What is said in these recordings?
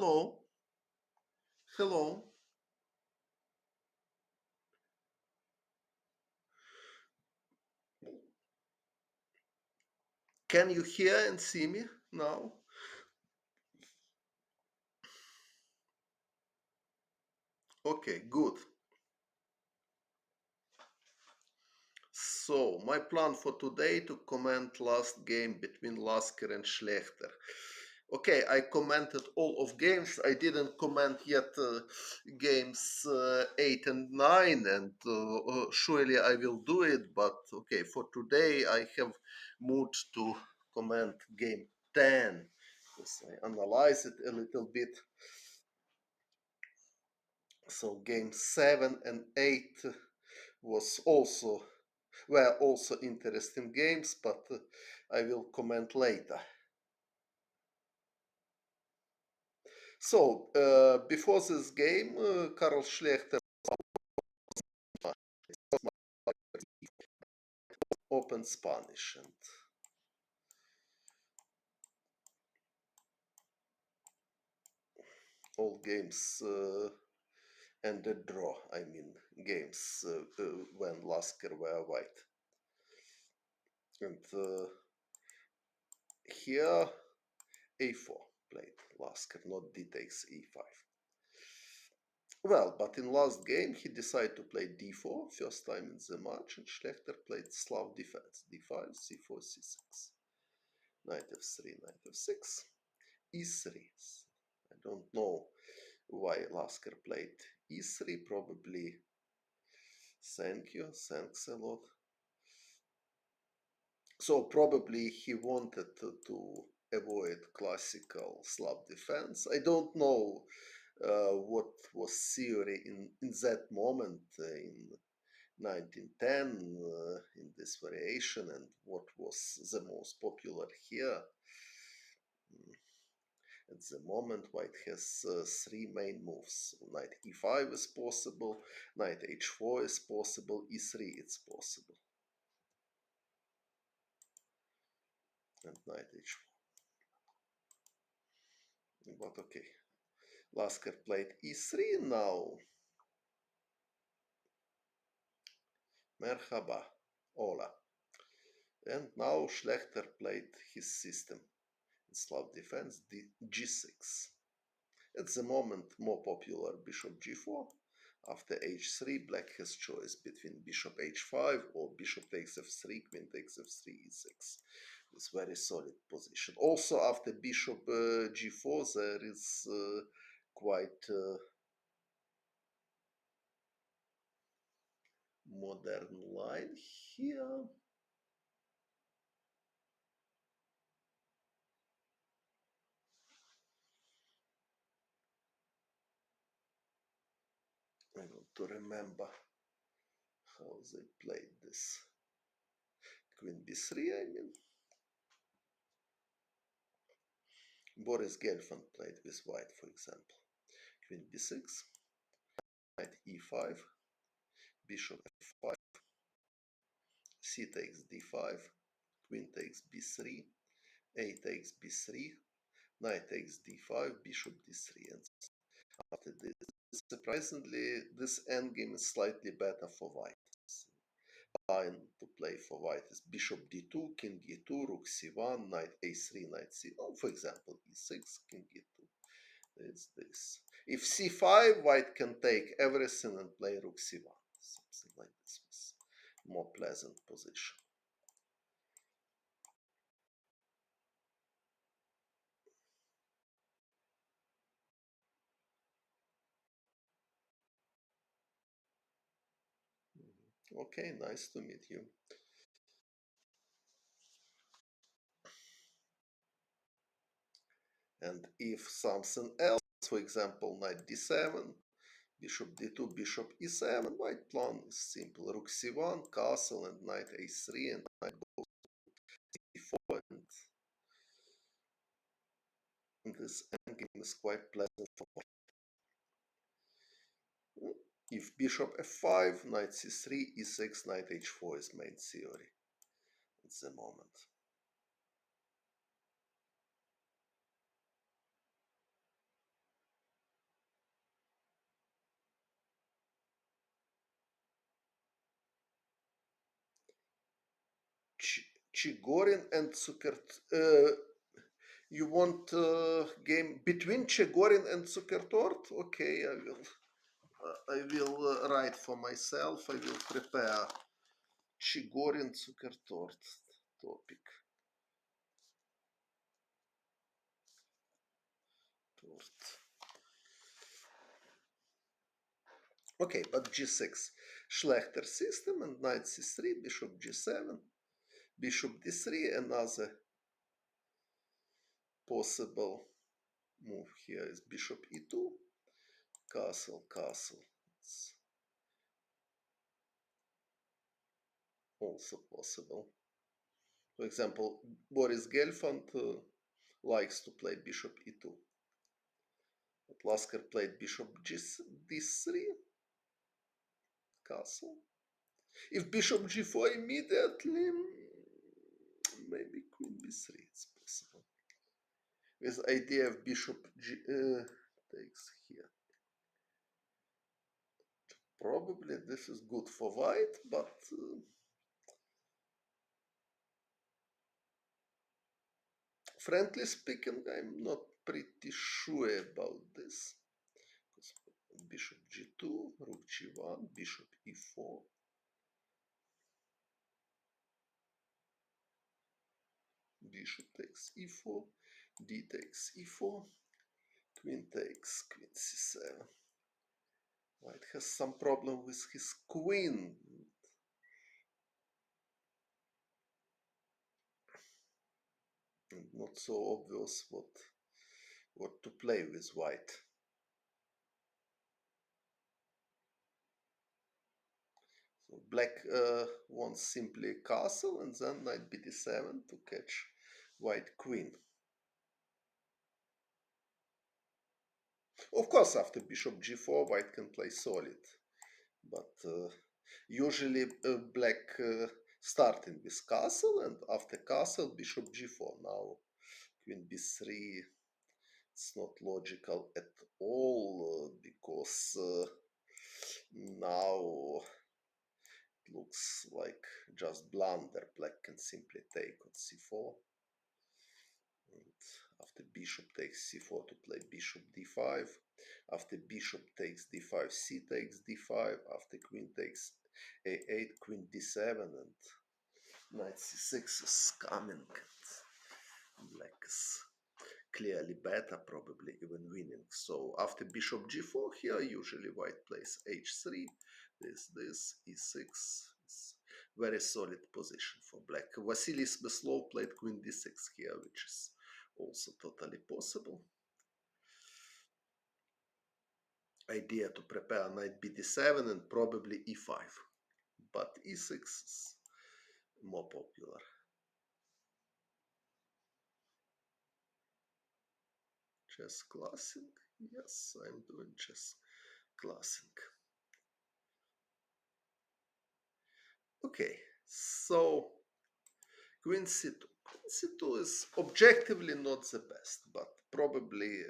Hello, hello. Can you hear and see me now? Okay, good. So, my plan for today to comment last game between Lasker and Schlechter. Okay, I commented all of games. I didn't comment yet games 8 and 9, and surely I will do it. But okay, for today I have mood to comment game 10 because I analyze it a little bit. So game 7 and 8 was also were also interesting games, but I will comment later. So before this game, Karl Schlechter opened Spanish and all games ended draw. I mean games when Lasker were white. And here a4 played Lasker, not d takes e5. Well, but in last game he decided to play d4, first time in the match, and Schlechter played Slav defense, d5, c4, c6, knight f3, knight f6, e3. I don't know why Lasker played e3, probably thanks a lot. So probably he wanted to avoid classical Slav defense. I don't know what was theory in that moment in 1910 in this variation and what was the most popular here. At the moment, white has three main moves. Knight e5 is possible, knight h4 is possible, e3 it's possible, and knight h4. But okay, Lasker played e3 now. Merhaba, hola. And now Schlechter played his system in Slav defense, g6. At the moment, more popular bishop g4. After h3, black has choice between bishop h5 or bishop takes f3, queen takes f3, e6. It's very solid position. Also, after bishop g4, there is quite modern line here. I want to remember how they played this. Queen b3, I mean. Boris Gelfand played with white, for example. Queen b6, knight e5, bishop f5, c takes d5, queen takes b3, a takes b3, knight takes d5, bishop d3. And after this, surprisingly, this endgame is slightly better for white. Line to play for white is bishop d2, king e2, rook c1, knight a3, knight c. Oh, for example, e6, king e2. It's this. If c5, white can take everything and play rook c1. Something like this with more pleasant position. Okay, nice to meet you. And if something else, for example, knight d7, bishop d2, bishop e7, white plan is simple. Rook c1, castle, and knight a3, and knight goes d4. And this endgame is quite pleasant for white. If bishop f5, knight c3, e6, knight h4 is main theory at the moment. Chigorin and you want game between Chigorin and Zukertort? Okay, I will write for myself. I will prepare Chigorin Zukertort topic. Tort. Okay, but G6. Schlechter system and knight C3, bishop G7, bishop D3. Another possible move here is bishop E2, castle, castle. It's also possible. For example, Boris Gelfand likes to play bishop E2. But Lasker played bishop D3, castle. If bishop G4 immediately, maybe queen B3 it's possible. With idea of bishop takes here. Probably this is good for white, but frankly speaking, I'm not pretty sure about this. Bishop G2, rook G1, bishop E4. Bishop takes E4, D takes E4, queen takes, queen C7. White has some problem with his queen. And not so obvious what to play with white. So black wants simply castle and then knight bd7 to catch white queen. Of course, after bishop g4, white can play solid, but usually black starting with castle and after castle bishop g4. Now queen b3, it's not logical at all because now it looks like just blunder. Black can simply take on c4. And after bishop takes c4 to play bishop d5. After bishop takes d5, c takes d5. After queen takes a8, queen d7, and knight c6 is coming. And black is clearly better, probably even winning. So after bishop g4 here, usually white plays h3. This e6 is very solid position for black. Vasily Smyslov played queen d6 here, which is also totally possible. Idea to prepare knight bd7 and probably e5, but e6 is more popular. Chess classic? Yes, I'm doing chess classic. Okay, so queen c2. Queen c2 is objectively not the best, but probably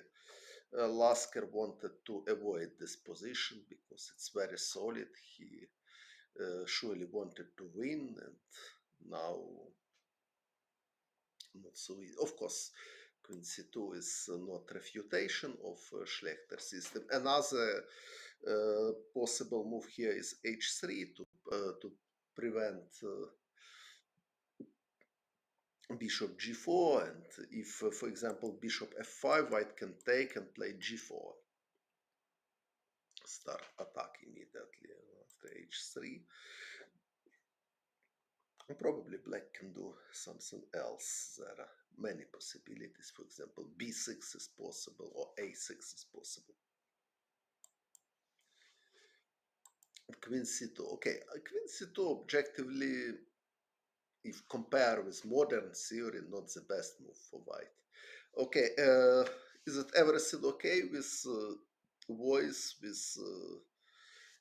Lasker wanted to avoid this position because it's very solid. He surely wanted to win, and now not so easy. Of course, queen c2 is not refutation of Schlechter system. Another possible move here is h3 to prevent bishop g4, and if for example bishop f5, white can take and play g4, start attack immediately after h3. Probably black can do something else. There are many possibilities. For example, b6 is possible or a6 is possible. Queen c2. Okay, queen c2 objectively, if compared with modern theory, not the best move for white. Okay, is it everything okay with voice? With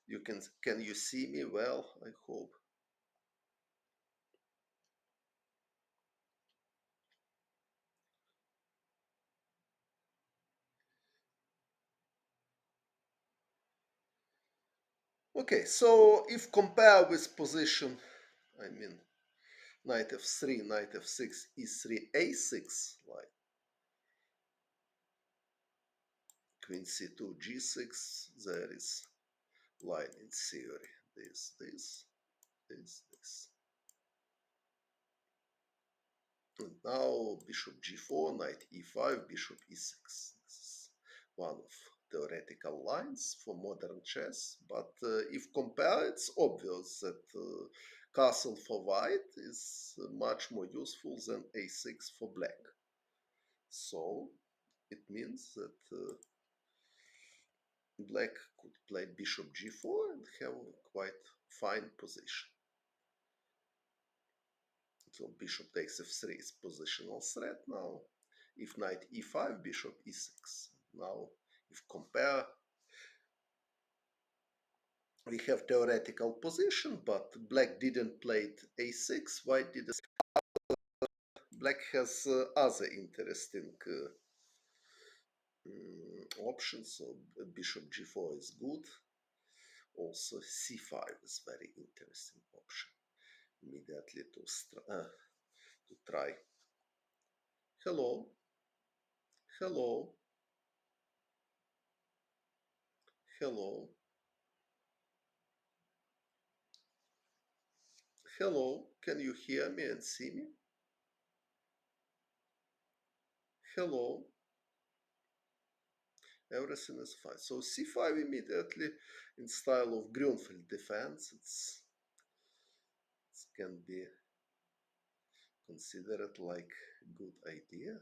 you can you see me well? I hope. Okay, so if compare with position, I mean knight f3, knight f6, e3, a6 line, queen c2, g6, there is line in theory, this, this. And now bishop g4, knight e5, bishop e6. This is one of theoretical lines for modern chess, but if compared, it's obvious that castle for white is much more useful than a6 for black. So it means that black could play bishop g4 and have a quite fine position. So bishop takes f3 is positional threat now. If knight e5, bishop e6. Now, if compare, we have theoretical position, but black didn't play a6, white didn't. Black has other interesting options, so bishop g4 is good. Also c5 is very interesting option. Immediately to try. Hello, hello, hello, hello. Can you hear me and see me? Hello. Everything is fine. So c5 immediately in style of Grünfeld defense. It can be considered like good idea.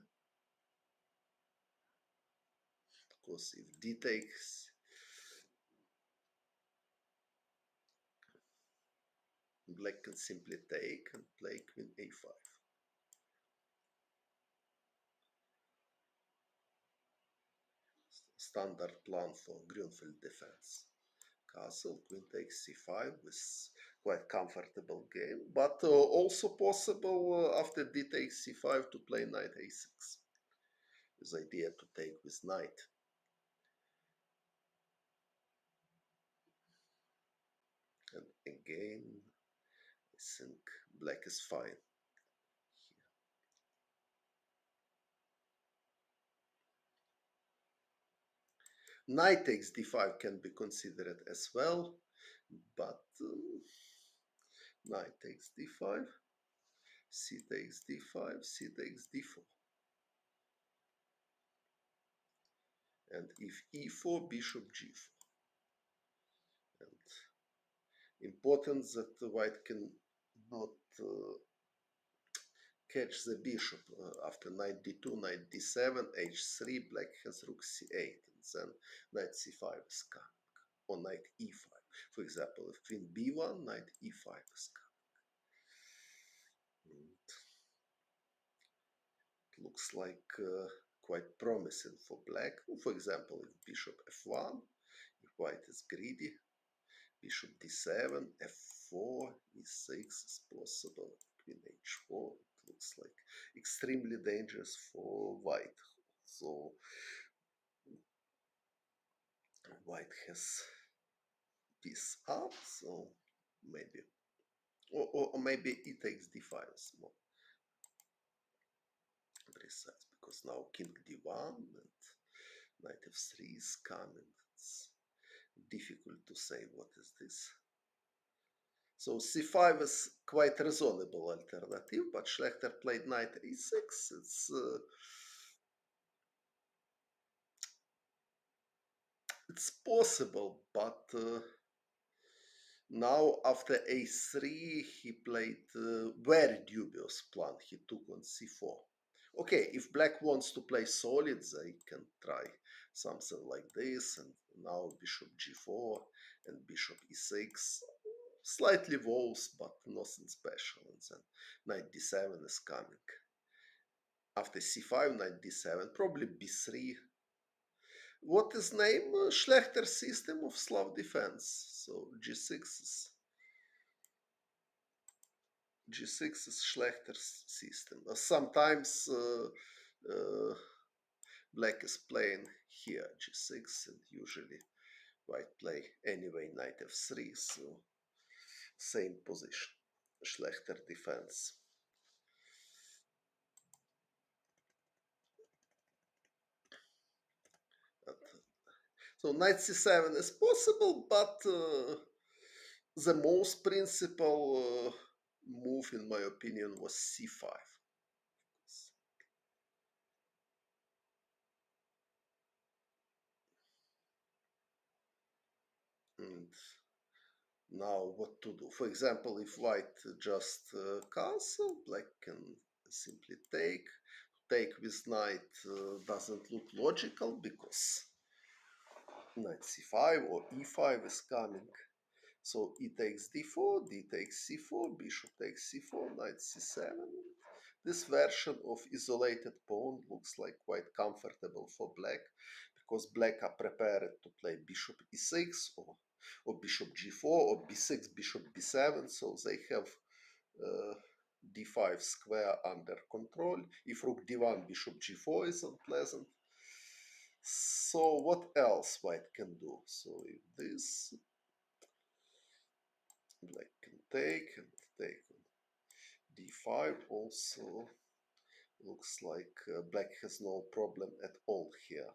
Because if d takes, black can simply take and play queen a5. Standard plan for Grünfeld defense. Castle, queen takes c5 with quite comfortable game, but also possible after d takes c5 to play knight a6. With idea to take with knight. And again, I think black is fine here. Knight takes d5 can be considered as well, but knight takes d5, c takes d5, c takes d4. And if e4, bishop g4. And important that white can not catch the bishop after knight d2, knight d7, h3, black has rook c8, and then knight c5 is coming, or knight e5. For example, if queen b1, knight e5 is coming. And it looks like quite promising for black. For example, if bishop f1, if white is greedy, bishop d7, f4, e6 is possible, queen h4, it looks like extremely dangerous for white. So white has piece up, so maybe, or maybe e takes d5 is more precise, because now king d1 and knight f3 is coming. It's difficult to say what is this. So c5 is quite reasonable alternative, but Schlechter played knight e6. It's possible, but now after a3 he played very dubious plan. He took on c4. Okay, if black wants to play solid, they can try something like this, and now bishop g4 and bishop e6. Slightly worse, but nothing special. And then knight d7 is coming. After c5, knight d7, probably b3. What is name? Schlechter system of Slav defense. So g6 is Schlecter's system. Sometimes black is playing here g6, and usually white play anyway knight f3. So same position, Schlechter defense. So knight c7 is possible, but the most principal move, in my opinion, was c5. And now what to do? For example, if white just castle, black can simply take. Take with knight doesn't look logical because knight c5 or e5 is coming. So e takes d4, d takes c4, bishop takes c4, knight c7. This version of isolated pawn looks like quite comfortable for black because black are prepared to play bishop e6 or bishop g4 or b6, bishop b7. So they have uh, d5 square under control. If rook d1, bishop g4 is unpleasant. So what else white can do? So if this, black can take and take on d5 also looks like black has no problem at all here.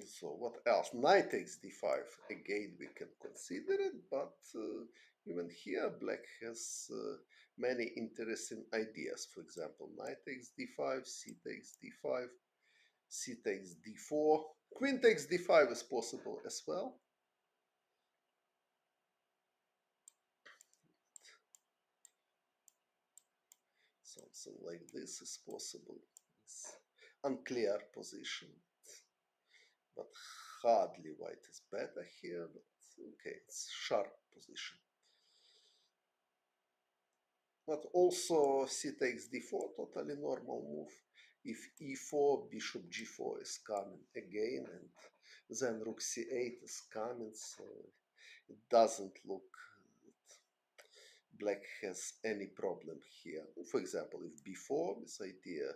So what else? Knight takes d5. Again, we can consider it, but even here, black has many interesting ideas. For example, knight takes d5, c takes d5, c takes d4. Queen takes d5 is possible as well. Something like this is possible. It's unclear position, but hardly white is better here. But okay, it's sharp position. But also c takes d4, totally normal move. If e4, bishop g4 is coming again, and then rook c8 is coming, so it doesn't look black has any problem here. For example, if b4, this idea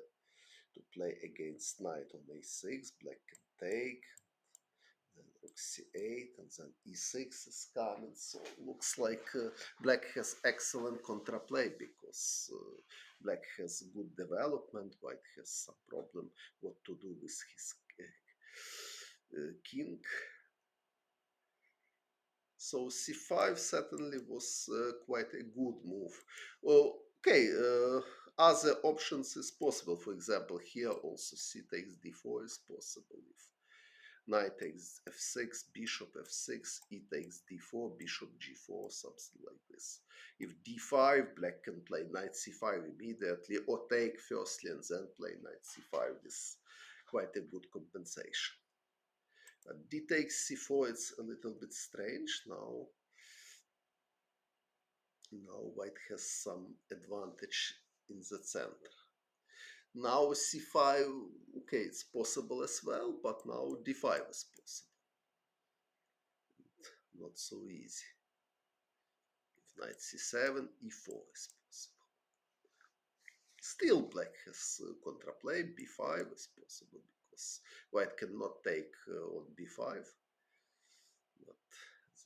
to play against knight on a6, black can take, then rook c8, and then e6 is coming. So looks like black has excellent contraplay because black has good development, white has some problem what to do with his king. So c5 certainly was quite a good move. Well, okay, other options is possible. For example, here also c takes d4 is possible. If knight takes f6, bishop f6, e takes d4, bishop g4, something like this. If d5, black can play knight c5 immediately, or take firstly and then play knight c5. This is quite a good compensation. D takes c4, it's a little bit strange now. Now white has some advantage in the center. Now c5, okay, it's possible as well, but now d5 is possible. Not so easy. If knight c7, e4 is possible. Still black has contraplay, b5 is possible because white cannot take on b5, but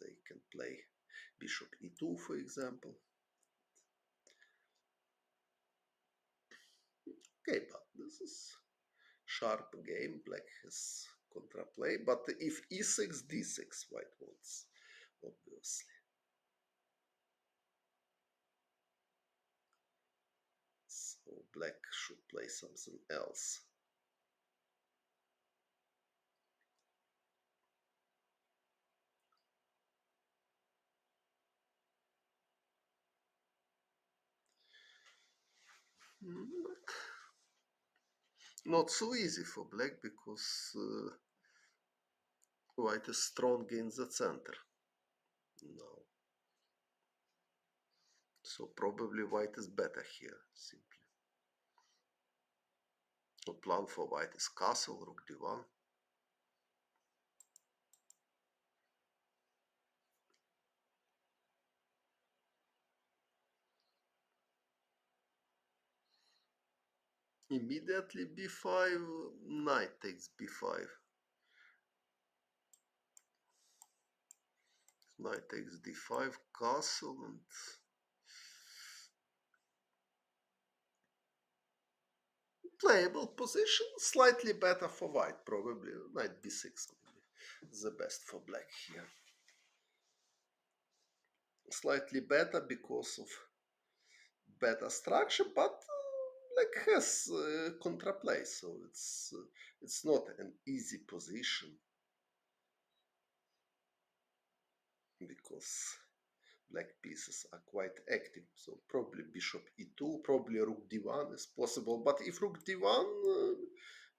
they can play bishop e2, for example. Okay, but this is sharp game. Black has contraplay, but if e6, d6, white wants, obviously. So black should play something else. Not so easy for black because white is strong in the center now. So probably white is better here, simply. The plan for white is castle, rook d1. Immediately b5, knight takes b5. Knight takes d5, castle, and playable position, slightly better for white, probably. Knight b6 maybe the best for black here. Slightly better because of better structure, but black has contraplay, so it's not an easy position because black pieces are quite active. So probably bishop e2, probably rook d1 is possible, but if rook d1,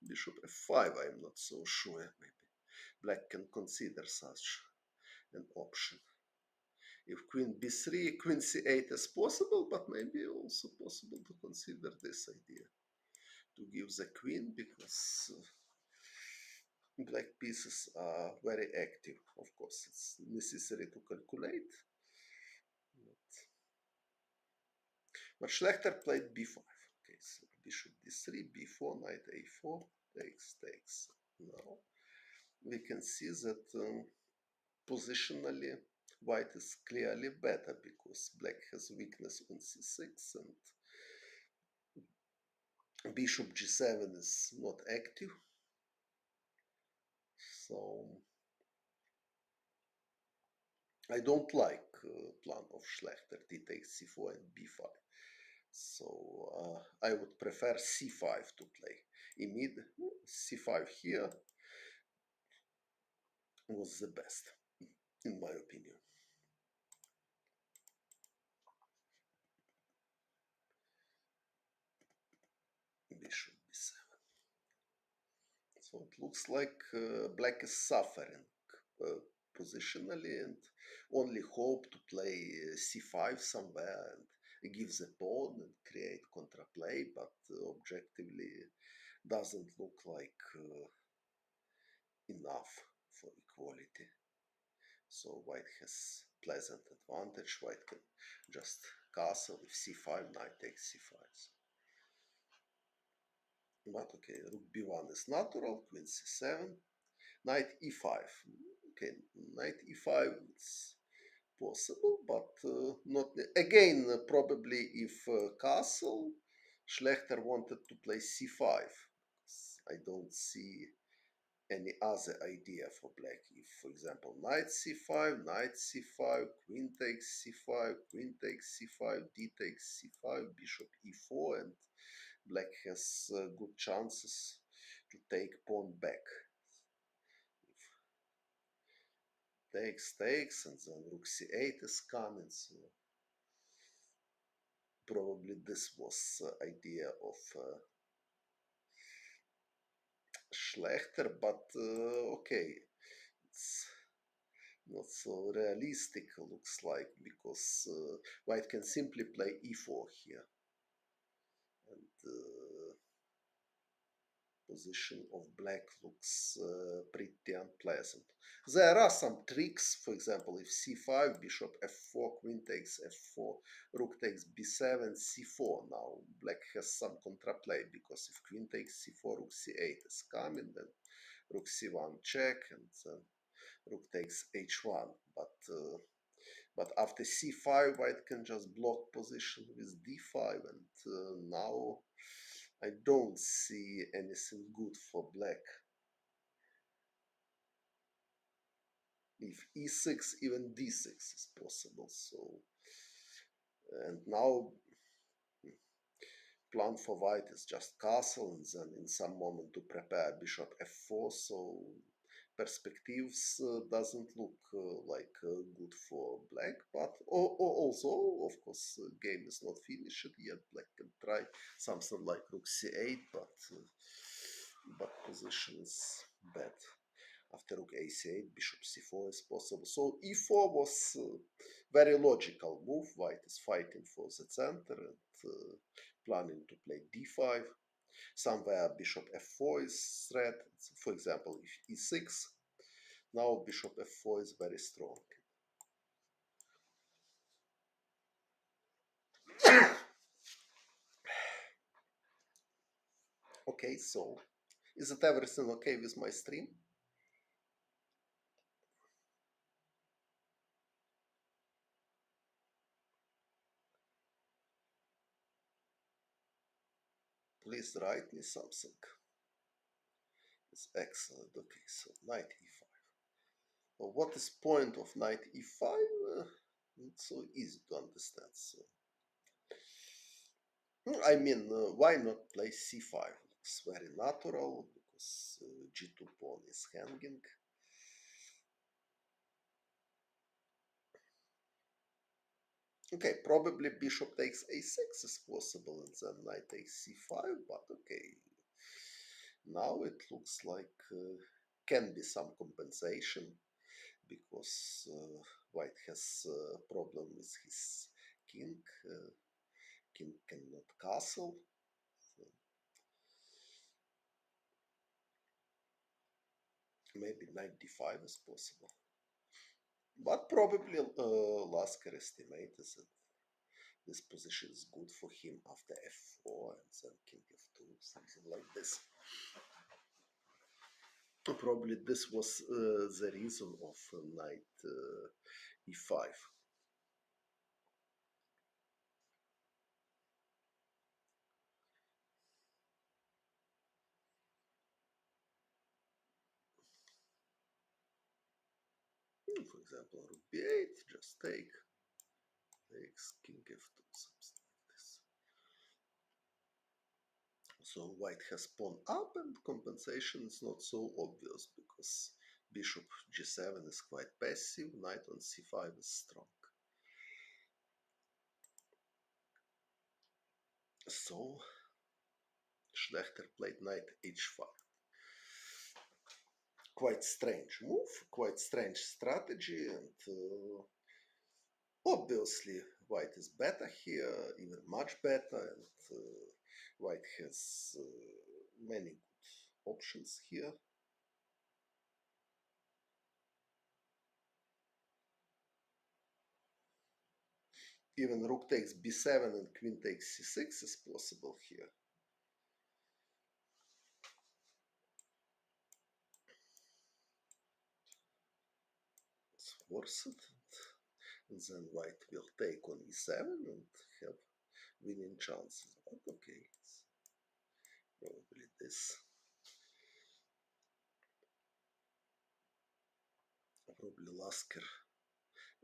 bishop f5, I'm not so sure. Maybe black can consider such an option. If queen b3, queen c8 is possible, but maybe also possible to consider this idea, to give the queen, because black pieces are very active. Of course, it's necessary to calculate. But Schlechter played b5. Okay, so bishop d3, b4, knight a4, takes. Now we can see that positionally white is clearly better because black has weakness on c6 and bishop g7 is not active. So I don't like plan of Schlechter, d takes c4 and b5. So I would prefer c5 to play. C5 here was the best, in my opinion. Bishop b7. So it looks like black is suffering positionally and only hope to play c5 somewhere and give the pawn and create contraplay, but objectively doesn't look like enough for equality. So white has pleasant advantage. White can just castle with c5, knight takes c5. But okay, rook b1 is natural, queen c7, knight e5. Okay, knight e5 is possible, but not again. Probably if castle, Schlechter wanted to play c5. I don't see any other idea for black. If, for example, knight c5, knight c5, queen takes c5, queen takes c5, d takes c5, bishop e4, and black has good chances to take pawn back. If takes, and then rook c8 is coming, so probably this was idea of Schlechter, but okay, it's not so realistic, looks like, because white can simply play e4 here, and position of black looks pretty unpleasant. There are some tricks, for example, if c5, bishop f4, queen takes f4, rook takes b7, c4. Now black has some contraplay, because if queen takes c4, rook c8 is coming, then rook c1 check, and then rook takes h1. But after c5, white can just block position with d5, and now I don't see anything good for black. If e6, even d6 is possible. So, and now plan for white is just castle, and then in some moment to prepare bishop f4. So perspectives doesn't look like good for black, but also, of course, game is not finished yet. Black can try something like rook c8, but position is bad. After rook a8, bishop c4 is possible. So e4 was very logical move. White is fighting for the center and planning to play d5. Somewhere bishop f4 is threat. For example, if e6, now bishop f4 is very strong. Okay, so is it everything okay with my stream? Please write me something. It's excellent. Okay, so knight e5. Well, what is point of knight e5? It's so easy to understand. So, I mean, why not play c5? It's very natural because g2 pawn is hanging. Okay, probably bishop takes a6 is possible and then knight takes c5, but okay. Now it looks like can be some compensation because white has a problem with his king. King cannot castle. So maybe knight d5 is possible. But probably Lasker estimated that this position is good for him after f4 and then king f2, something like this. Probably this was the reason of knight e5. For example, rook b8, just takes king f2, something like this. So white has pawn up and compensation is not so obvious because bishop g7 is quite passive, knight on c5 is strong. So Schlechter played knight h5. Quite strange move, quite strange strategy, and obviously white is better here, even much better, and white has many good options here. Even rook takes b7 and queen takes c6 is possible here. It's worth it. And then white will take on e7 and have winning chances. But okay, it's probably this. Probably Lasker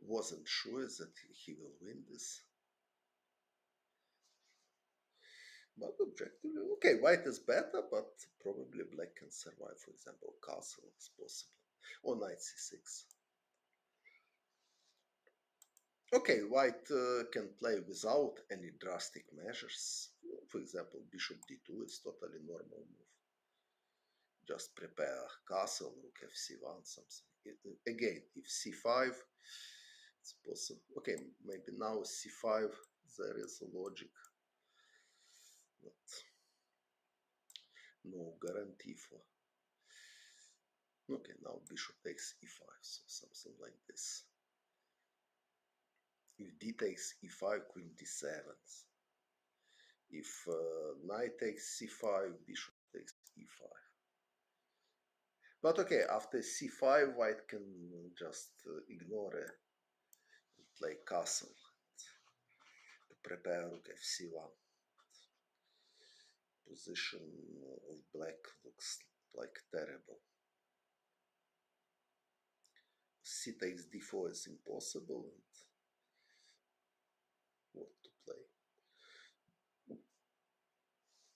wasn't sure that he will win this. But objectively, okay, white is better, but probably black can survive. For example, castle is possible. Or knight c6. Okay, white can play without any drastic measures. For example, bishop d2 is totally normal move. Just prepare castle, rook fc1, something. Again, if c5, it's possible. Okay, maybe now c5, there is a logic, but no guarantee for. Okay, now bishop takes e5, so something like this. If d takes e5, queen d7. If knight takes c5, bishop takes e5. But okay, after c5, white can just ignore it and play castle to prepare rook fc1. Position of black looks like terrible. C takes d4 is impossible, and what to play?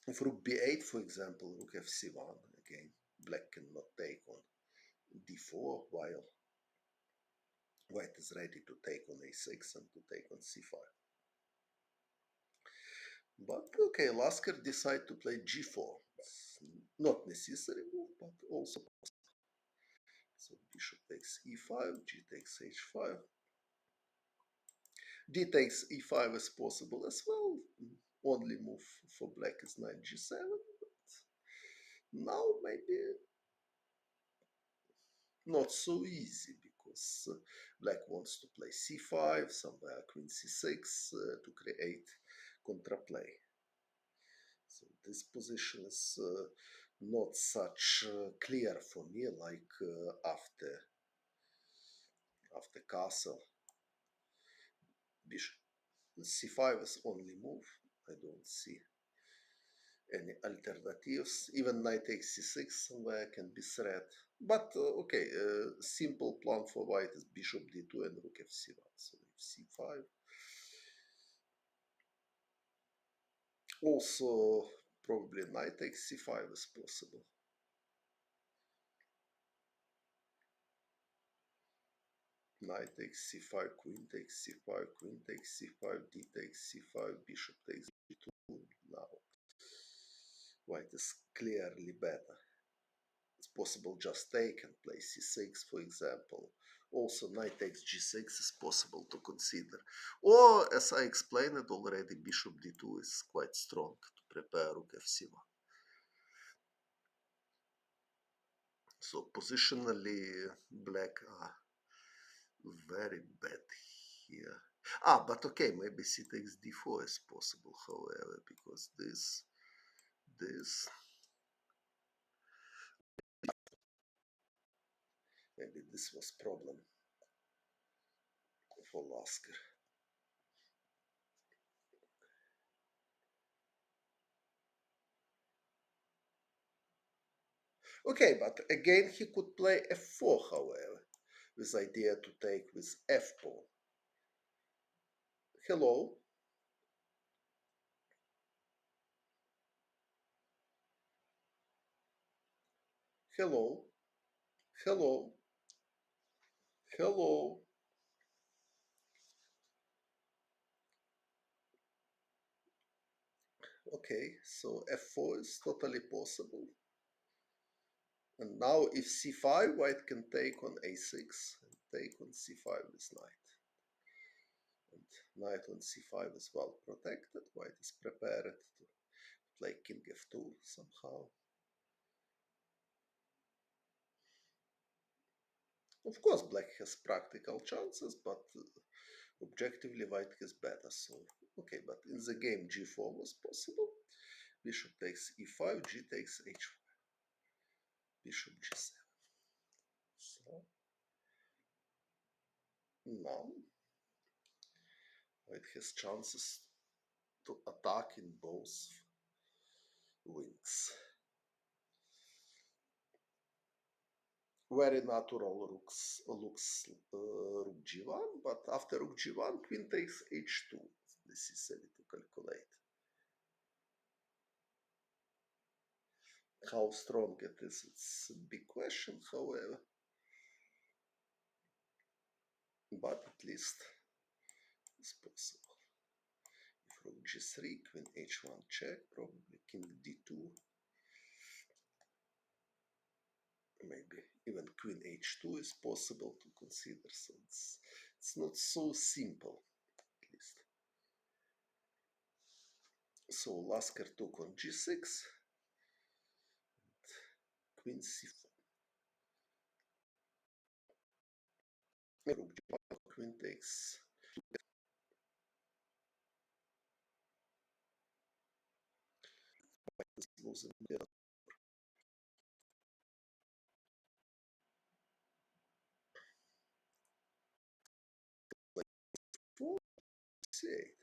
If rook b8, for example, rook fc1, again, black cannot take on d4 while white is ready to take on a6 and to take on c5. But okay, Lasker decided to play g4. It's not necessary move, but also possible. So bishop takes e5, g takes h5. D takes e5 is possible as well. Only move for black is knight g7. But now maybe not so easy because black wants to play c5, somewhere queen c6 to create contraplay. So this position is not such clear for me like after castle. Bishop c5 is only move. I don't see any alternatives. Even knight takes c6 somewhere can be threat. But okay, simple plan for white is bishop d2 and rook f c1. So c5. Also, probably knight takes c5 is possible. Knight takes c5, queen takes c5, queen takes c5, d takes c5, bishop takes g2. Now, white is clearly better. It's possible just take and play c6, for example. Also, knight takes g6 is possible to consider. Or, as I explained it already, bishop d2 is quite strong to prepare rook f c1. So, positionally, black are very bad here. But okay, maybe c takes d4 is possible, however, because this, maybe this was problem for Lasker. Okay, but again he could play f4, however, with idea to take with f pawn. Hello? Hello? Hello? Hello? Okay, so f4 is totally possible. And now if c5, white can take on a6 and take on c5 with knight. And knight on c5 is well protected. White is prepared to play king f2 somehow. Of course, black has practical chances, but objectively white has better. So, okay, but in the game g4 was possible. Bishop takes e5, g takes h5. Bishop g7. So, now white has chances to attack in both wings. Very natural looks rook g1, but after rook g1, queen takes h2. Necessary to calculate. How strong it is, it's a big question, however. But at least it's possible. If rook g3, queen h1 check, probably king d2. Maybe even queen h2 is possible to consider, so it's not so simple, at least. So Lasker took on g6, queen c4. Rook g1, queen takes. White is losing there. Like 4, c8.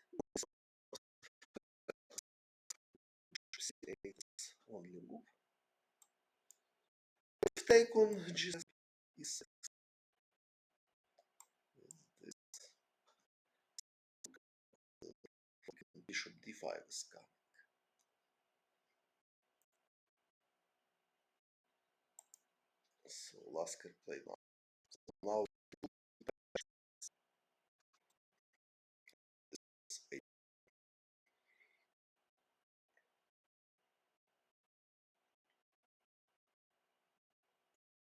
c8 is only move. If take on g6, e6. Bishop d5 is coming. So Lasker played now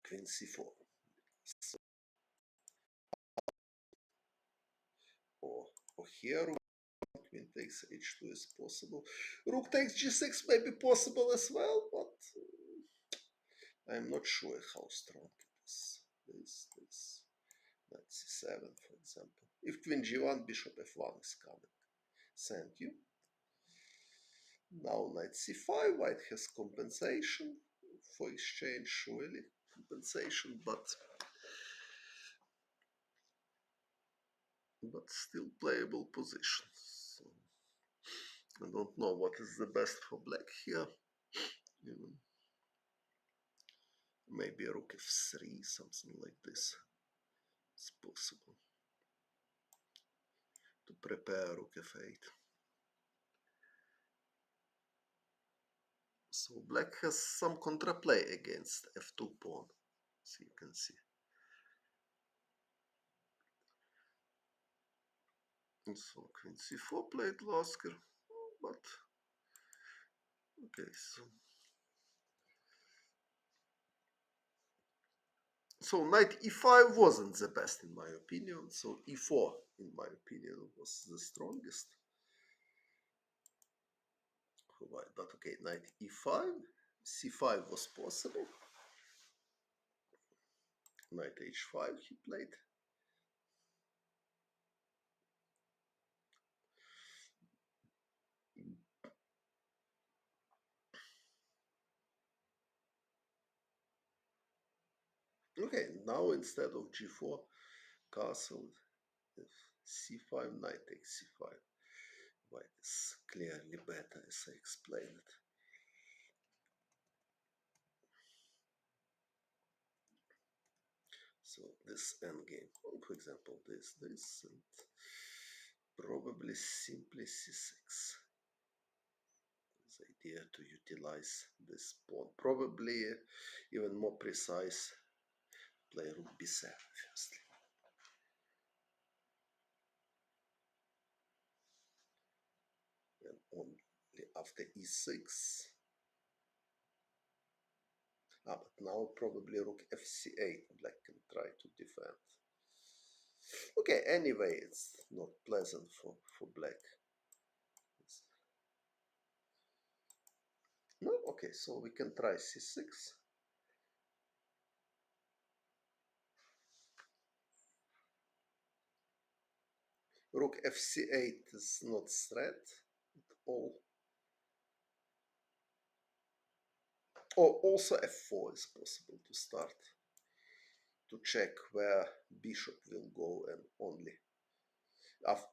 queen c4. So, or here queen takes h2 is possible. Rook takes g6 may be possible as well, but I'm not sure how strong it is. This knight c7, for example. If queen g1, bishop f1 is coming. Thank you. Now knight c5, white has compensation for exchange, surely compensation, but still playable position. So I don't know what is the best for black here. Even maybe rook f3, something like this. It's possible to prepare rook f8. So black has some contraplay against f2 pawn, as you can see. And so queen c4 played Lasker, but okay, so knight e5 wasn't the best in my opinion, so e4 in my opinion was the strongest. But okay, knight e5, c5 was possible, knight h5 he played. Okay, now instead of g4 castle, c5, knight takes c5. White is clearly better, as I explained. So this endgame, for example, this, and probably simply c6. The idea to utilize this pawn. Probably even more precise, play rook b7 firstly. And only after e6. But now probably rook fc8, black can try to defend. Okay, anyway, it's not pleasant for black. No, okay, so we can try c6. Rook fc8 is not threat at all. Or also f4 is possible to start, to check where bishop will go, and only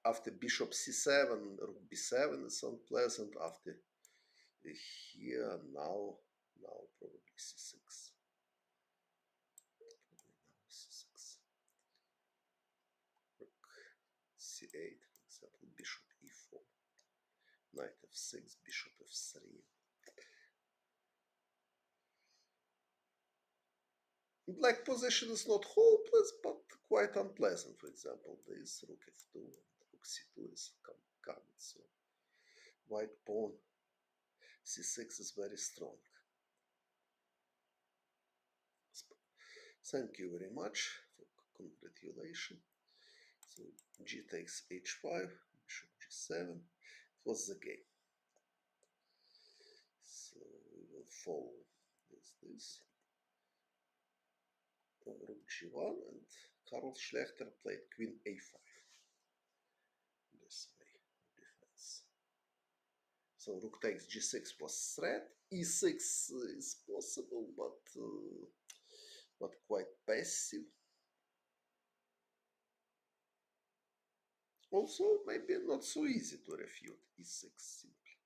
after bishop c7, rook b7 is unpleasant. After here, now probably c6. Rook c8, for example, bishop e4, knight f6, bishop f3. Black position is not hopeless, but quite unpleasant. For example, this rook f2 and rook c2 is coming. So white pawn c6 is very strong. Thank you very much. Congratulations. So g takes h5, bishop g7. It was the game. So we will follow this. Rook g1, and Karl Schlechter played queen a5. This way, defense. So rook takes g6 was threat. e6 is possible, but quite passive. Also, maybe not so easy to refute e6 simply.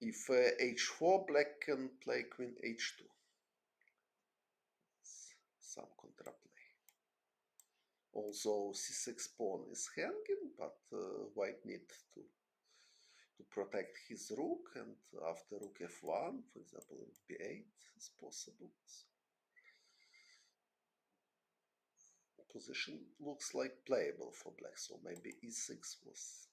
If h4, black can play queen h2. Some contraplay. Also, c6 pawn is hanging, but white need to protect his rook, and after rook f1, for example, rook b8 is possible. Position looks like playable for black, so maybe e6 was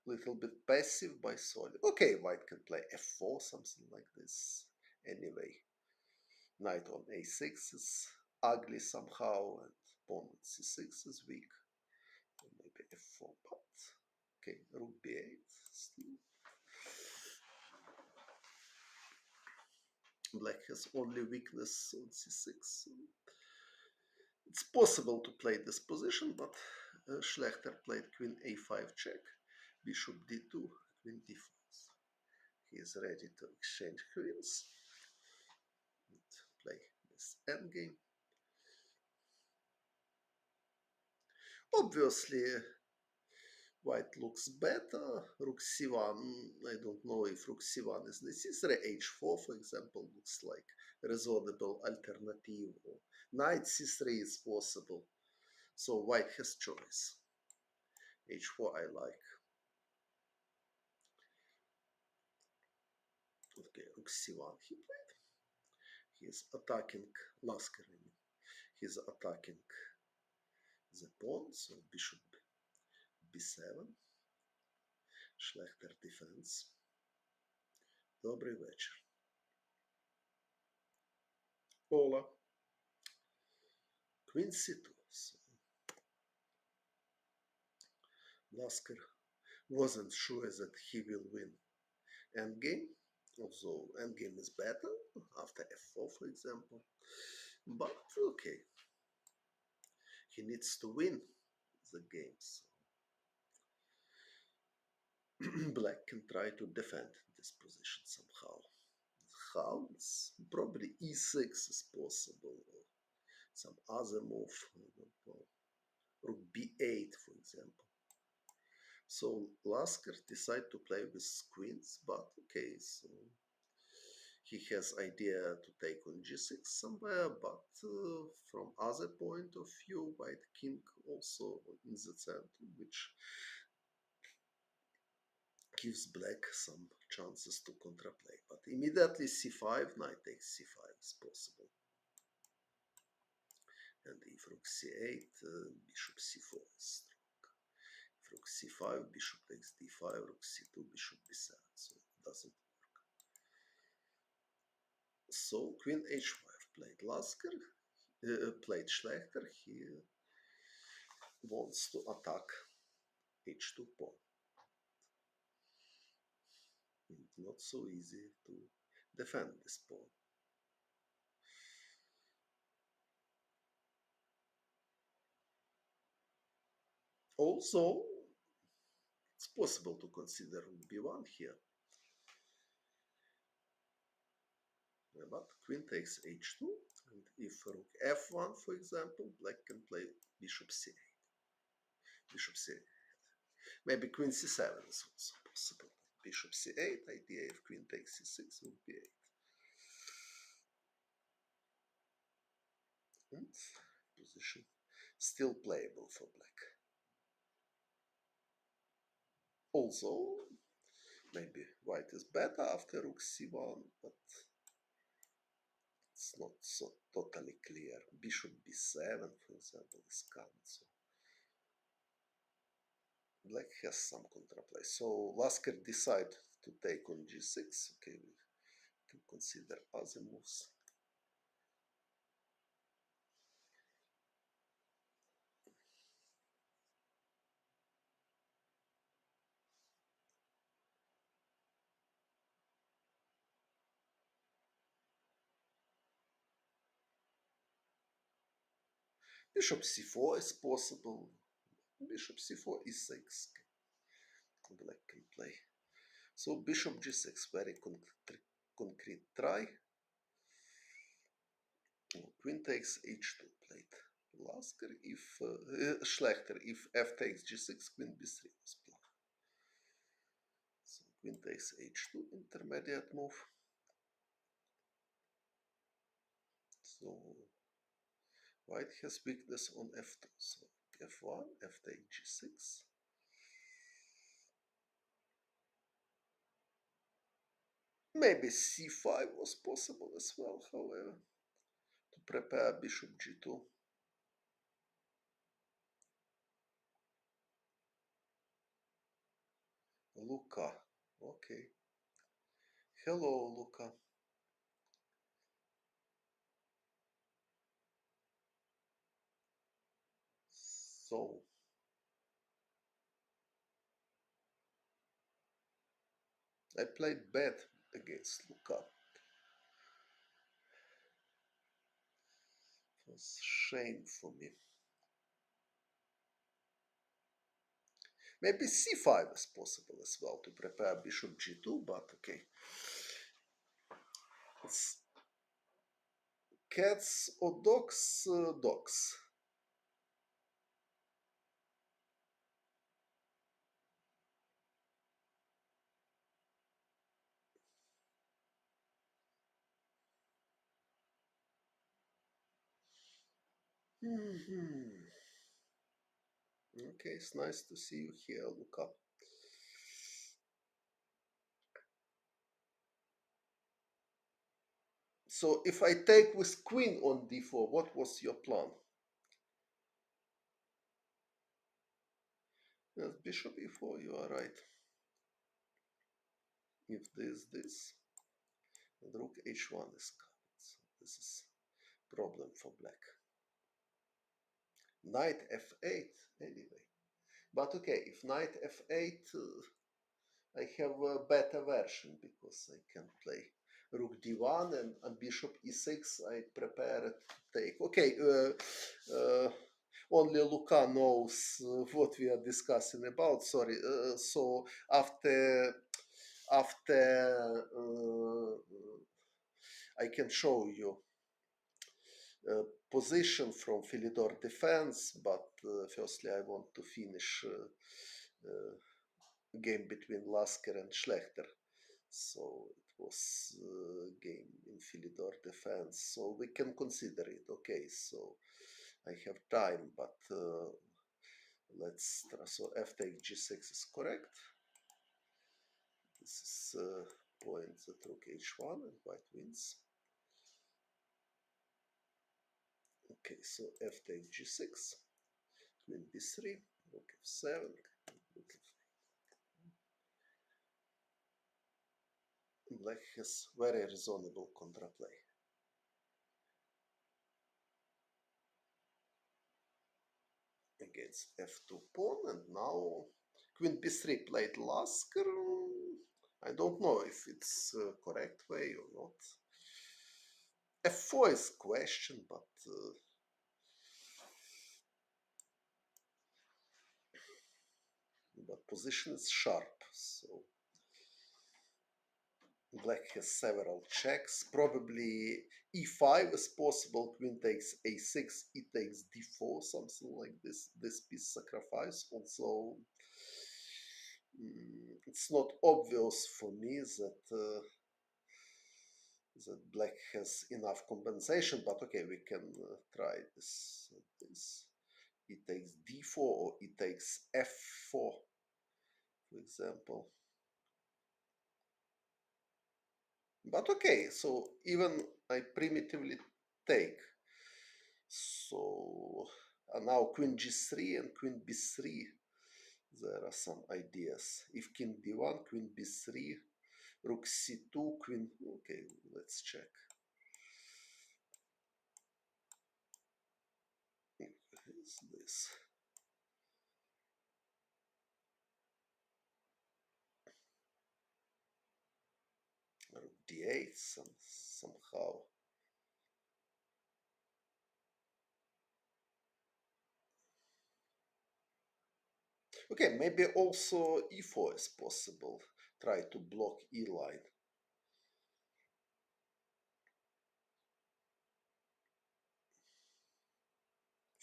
a little bit passive by solid. Okay, white can play f4, something like this. Anyway, knight on a6 is ugly somehow, and pawn on c6 is weak. So maybe f4, but okay, rook b8 still. Black has only weakness on c6. So it's possible to play this position, but Schlechter played queen a5 check, bishop d2, queen d5. He is ready to exchange queens and play this endgame. Obviously, White looks better. Rook c1, I don't know if rook c1 is necessary. h4, for example, looks like a reasonable alternative. Or knight c3 is possible. So white has choice. h4 I like. Okay, rook c1 he played. He's attacking Lasker. He's attacking the pawn, so bishop b7. Schlechter defense. Dobry wieczór. Hola. Queen c2. So Lasker wasn't sure that he will win endgame, although endgame is better after f4, for example. But okay, he needs to win the game. So black can try to defend this position somehow. How? It's probably e6 is possible, or some other move. I don't know. Rook b8, for example. So Lasker decided to play with queens, but okay, so he has idea to take on g6 somewhere, but from other point of view, white king also in the center, which gives black some chances to contraplay. But immediately c5, knight takes c5 is possible. And if rook c8, bishop c4 is strong. If rook c5, bishop takes d5, rook c2, bishop b7, so it doesn't work. So queen h5 played Lasker, played Schlechter. He wants to attack h2 pawn. It's not so easy to defend this pawn. Also, it's possible to consider rook b1 here. But queen takes h2, and if rook f1, for example, black can play bishop c8. Bishop c8. Maybe queen c7 is also possible. Bishop c8, idea if queen takes c6, rook b8. And position still playable for black. Also, maybe white is better after rook c1, but it's not so totally clear. Bishop b7, for example, is coming. So black has some contraplay. So Lasker decided to take on g6. Okay, we can consider other moves. Bishop c4 is possible. Bishop c4 e6. Black can play. So bishop g6, very concrete try. Queen takes h2, played Lasker. If Schlechter, if f takes g6, queen b3 was played. So queen takes h2, intermediate move. So white has weakness on f2. So f1, f takes g6. Maybe c5 was possible as well, however, to prepare bishop g2. Luca. Okay. Hello, Luca. So I played bad against Luca. It was shame for me. Maybe c5 is possible as well to prepare bishop g2, but okay. It's cats or dogs? Dogs. Mhm. Okay, it's nice to see you here, Luca. So if I take with queen on d4, what was your plan? Yes, bishop e4, you are right. If this, and rook h1 is covered. So this is problem for black. Knight f8, anyway. But okay, if knight f8, I have a better version because I can play rook d1 and on bishop e6 I prepare it to take. Okay, only Luca knows what we are discussing about. Sorry. So after I can show you position from Philidor defense, but firstly I want to finish game between Lasker and Schlechter. So it was game in Philidor defense. So we can consider it. Okay, so I have time, but let's try. So f takes g6 is correct. This is point that rook h1 and white wins. Okay, so f takes g6, queen b3, rook f7, rook f. Black has very reasonable contraplay. Against f2 pawn, and now queen b3 played Lasker. I don't know if it's correct way or not. f4 is question, but position is sharp, so black has several checks. Probably e5 is possible. Queen takes a6, e takes d4, something like this. This piece sacrifice. Also, it's not obvious for me that black has enough compensation, but okay, we can try this. E takes d4 or e takes f4, for example. But okay, so even I primitively take. So now queen g3 and queen b3. There are some ideas. If king d1, queen b3, rook c2, queen. Okay, let's check. Is this? Rook d8 somehow. Okay, maybe also e4 is possible. Try to block e line.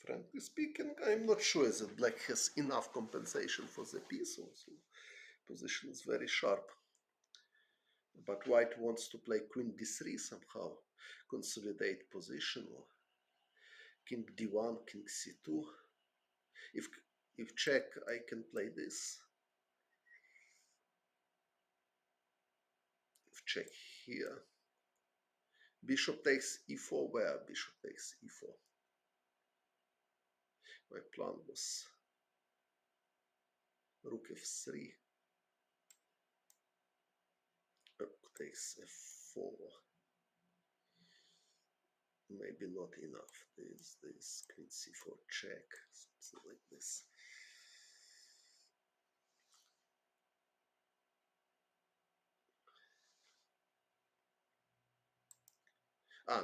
Frankly speaking, I'm not sure that black has enough compensation for the piece. Also, position is very sharp. But white wants to play queen d3 somehow, consolidate position, or king d1, king c2. If check, I can play this. If check here, bishop takes e4, where bishop takes e4. My plan was rook f3, rook takes f4. Maybe not enough. This queen c4 check, something like this.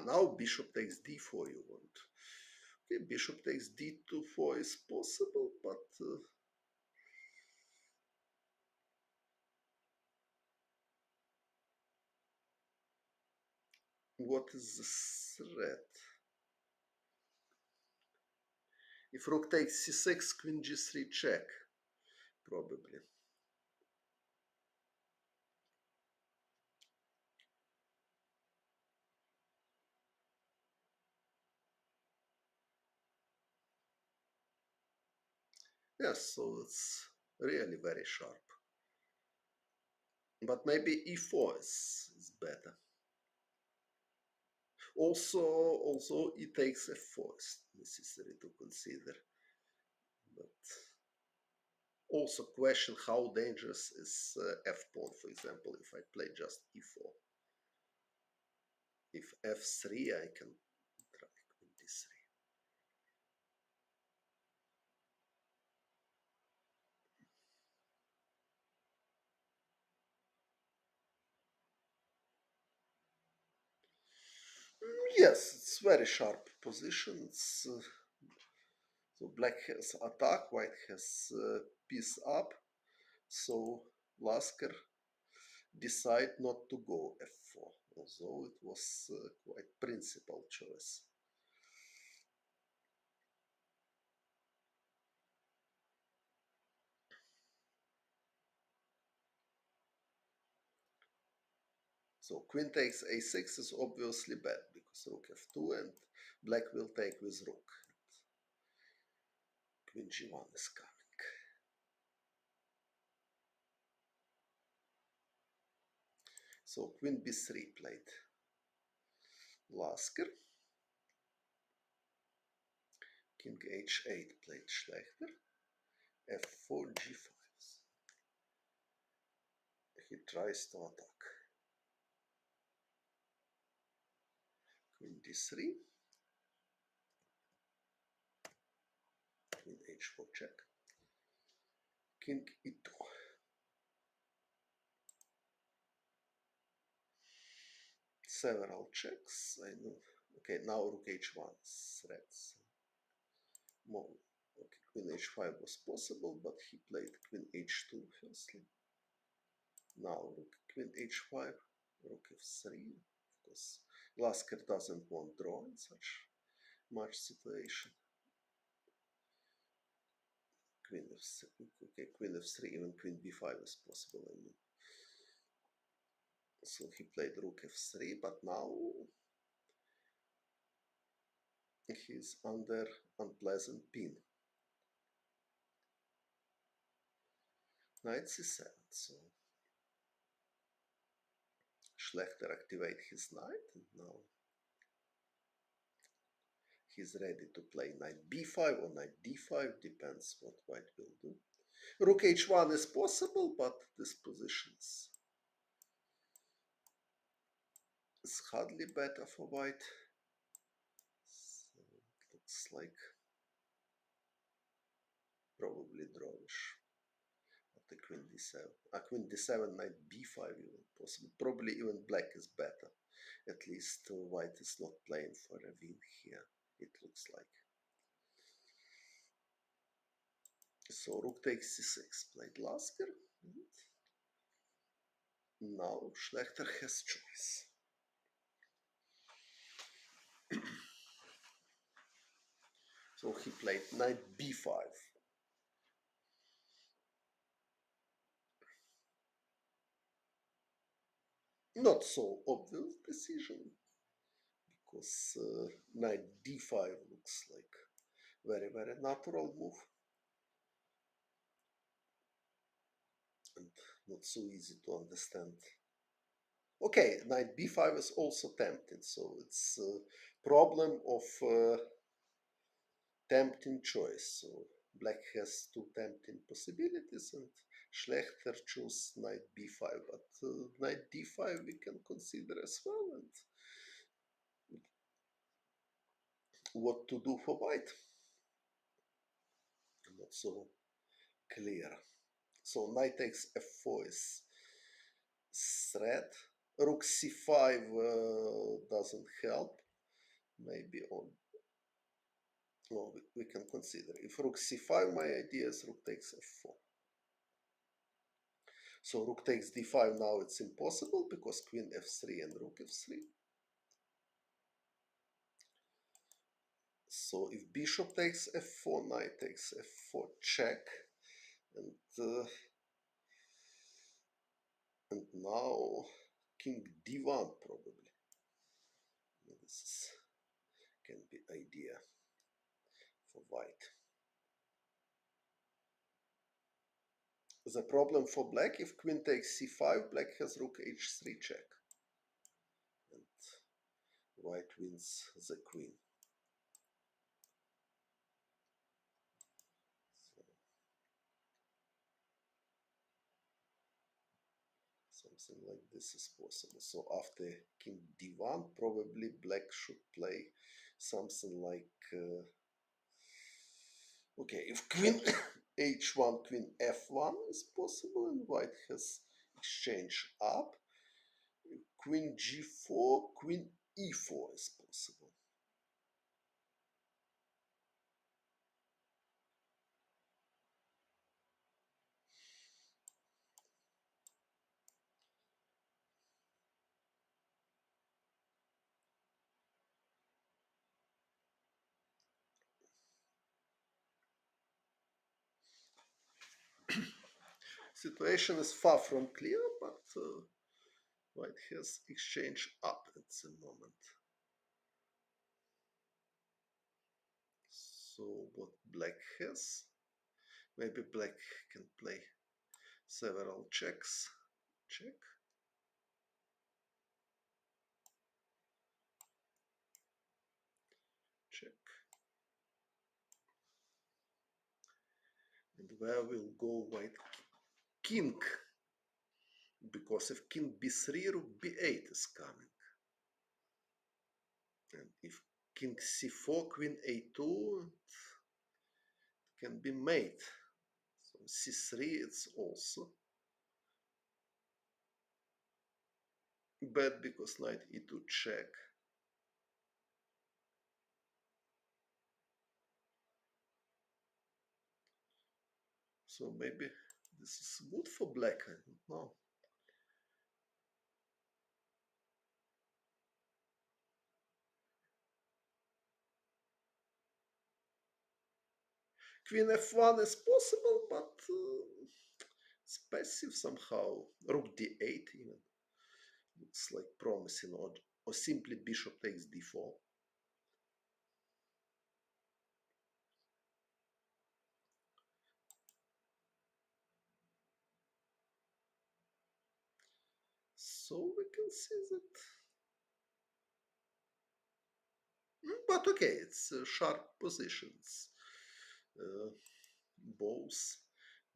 Now bishop takes d4 you want. Okay, bishop takes d2, 4 is possible, but what is the threat? If rook takes c6, queen g3 check, probably. Yes, so it's really very sharp. But maybe e4 is better. Also, it takes f4 is necessary to consider. But also question how dangerous is f pawn, for example, if I play just e4. If f3, I can try queen d3. Yes, it's very sharp position. So black has attack, white has piece up. So Lasker decide not to go f4, although it was quite principal choice. So queen takes a6 is obviously bad because rook f2 and black will take with rook. Queen g1 is coming. So queen b3 played Lasker. King h8 played Schlechter. f4 g5. He tries to attack. Queen d3. Queen h4 check. King e2. Several checks. I know. Okay, now rook h1 threats. More. Okay, queen h5 was possible, but he played queen h2 firstly. Now rook queen h5, rook f3. Of course, Lasker doesn't want draw in such much situation. Queen f3, okay, queen f3, even queen b5 is possible. I mean, so he played rook f3, but now he's under unpleasant pin. Knight c7. So Schlechter activate his knight, and now he's ready to play knight b5 or knight d5, depends what white will do. Rook h1 is possible, but this position is hardly better for white. So it looks like probably drawish. After queen d7. Queen d7, knight b5 even possible. Probably even black is better. At least white is not playing for a win here, it looks like. So rook takes c6, played Lasker. Now Schlechter has choice. So he played knight b5. Not so obvious decision, because knight d5 looks like very, very natural move. And not so easy to understand. Okay, knight b5 is also tempting, so it's a problem of tempting choice. So black has two tempting possibilities, and Schlechter chose knight b5, but knight d5 we can consider as well, and what to do for white, not so clear. So knight takes f4 is threat. Rook c5 doesn't help. Maybe on. No, we can consider. If rook c5, my idea is rook takes f4. So rook takes d5 now it's impossible because queen f3 and rook f3. So if bishop takes f4, knight takes f4 check, and now king d1 probably. This can be idea for white. The problem for black, if queen takes c5, black has rook h3 check. And white wins the queen. So something like this is possible. So after king d1, probably black should play something like okay, if queen h1, queen f1 is possible, and white has exchange up, queen g4, queen e4 is possible. Situation is far from clear, but white has exchange up at the moment. So what black has, maybe black can play several checks. Check. Check. And where will go white king? Because if king b3, rook b8 is coming. And if king c4, queen a2, it can be made. So c3, it's also bad because knight e2 check. So maybe this is good for black, I don't know. Queen f1 is possible, but it's passive somehow. Rook d8 even looks like promising, or simply bishop takes d4. So we can see that. But okay, it's sharp positions. Uh, both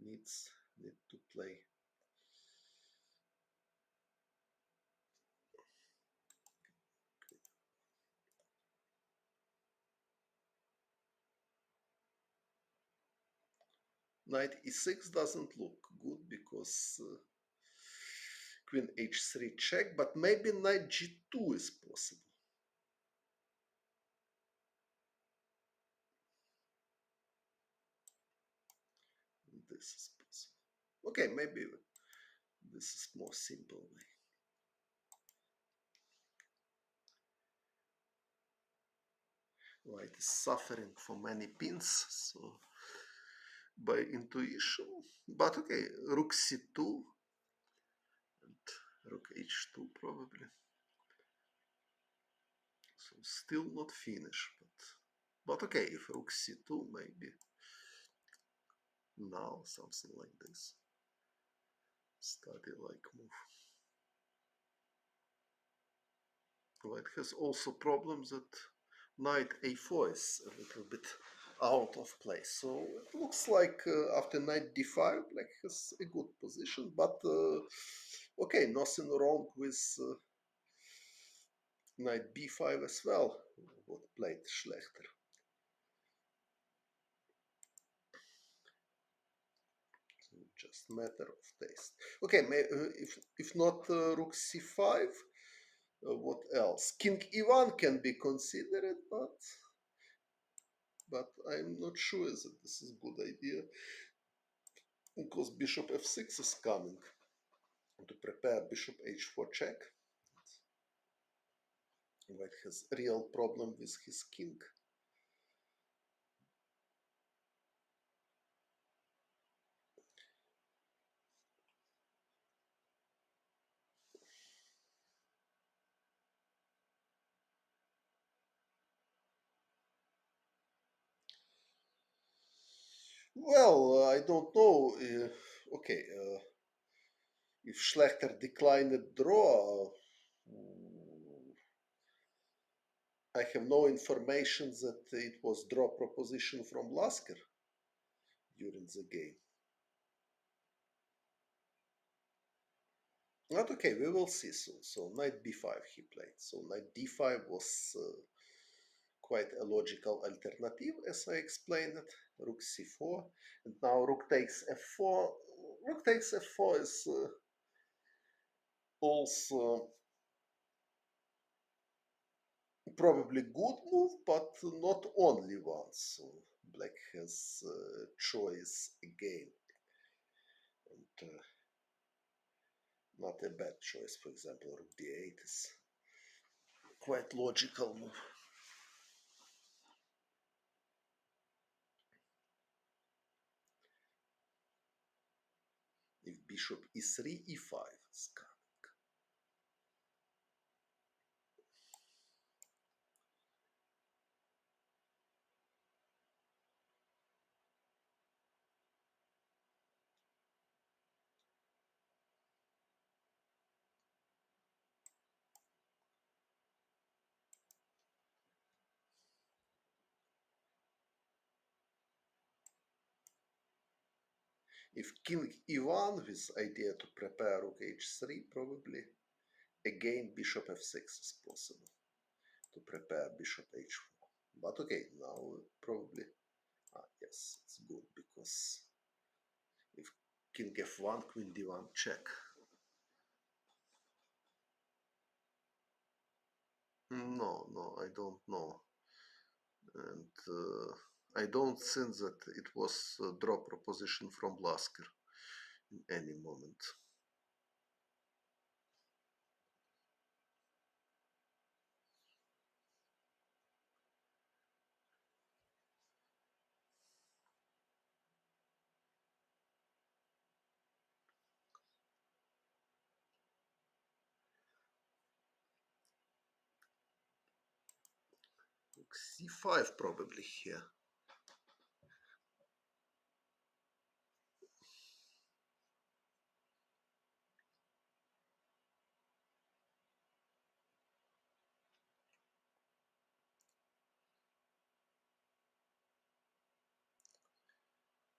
need to play. Knight e6 doesn't look good because queen h3 check, but maybe knight g2 is possible. This is possible. Okay, maybe this is more simple way. White is suffering for many pins, so by intuition. But okay, rook c2 and rook h2 probably. So still not finished, but okay, if rook c2 maybe now something like this. Study like move. White has also problems that knight a4 is a little bit out of place. So it looks like after knight d5, black has a good position, but okay, nothing wrong with knight b5 as well, what played Schlechter. So just matter of taste. Okay, if not rook c5, what else? King e1 can be considered, but I'm not sure that this is a good idea because bishop f6 is coming to prepare bishop h4 check. White has real problem with his king. Well, I don't know. okay, if Schlechter declined draw, I have no information that it was draw proposition from Lasker during the game. But okay, we will see soon. So knight b5 he played. So knight d5 was quite a logical alternative, as I explained it. Rook c4, and now rook takes f4. Rook takes f4 is also probably good move, but not only one. So black has choice again, and not a bad choice. For example, rook d8 is quite logical move. If bishop e3, e5 is coming. If king e1 with idea to prepare rook h3, probably again bishop f6 is possible to prepare bishop h4. But okay, now probably, yes, it's good because if king f1, queen d1 check. No, I don't know. And I don't think that it was a draw proposition from Lasker in any moment. c5 probably here.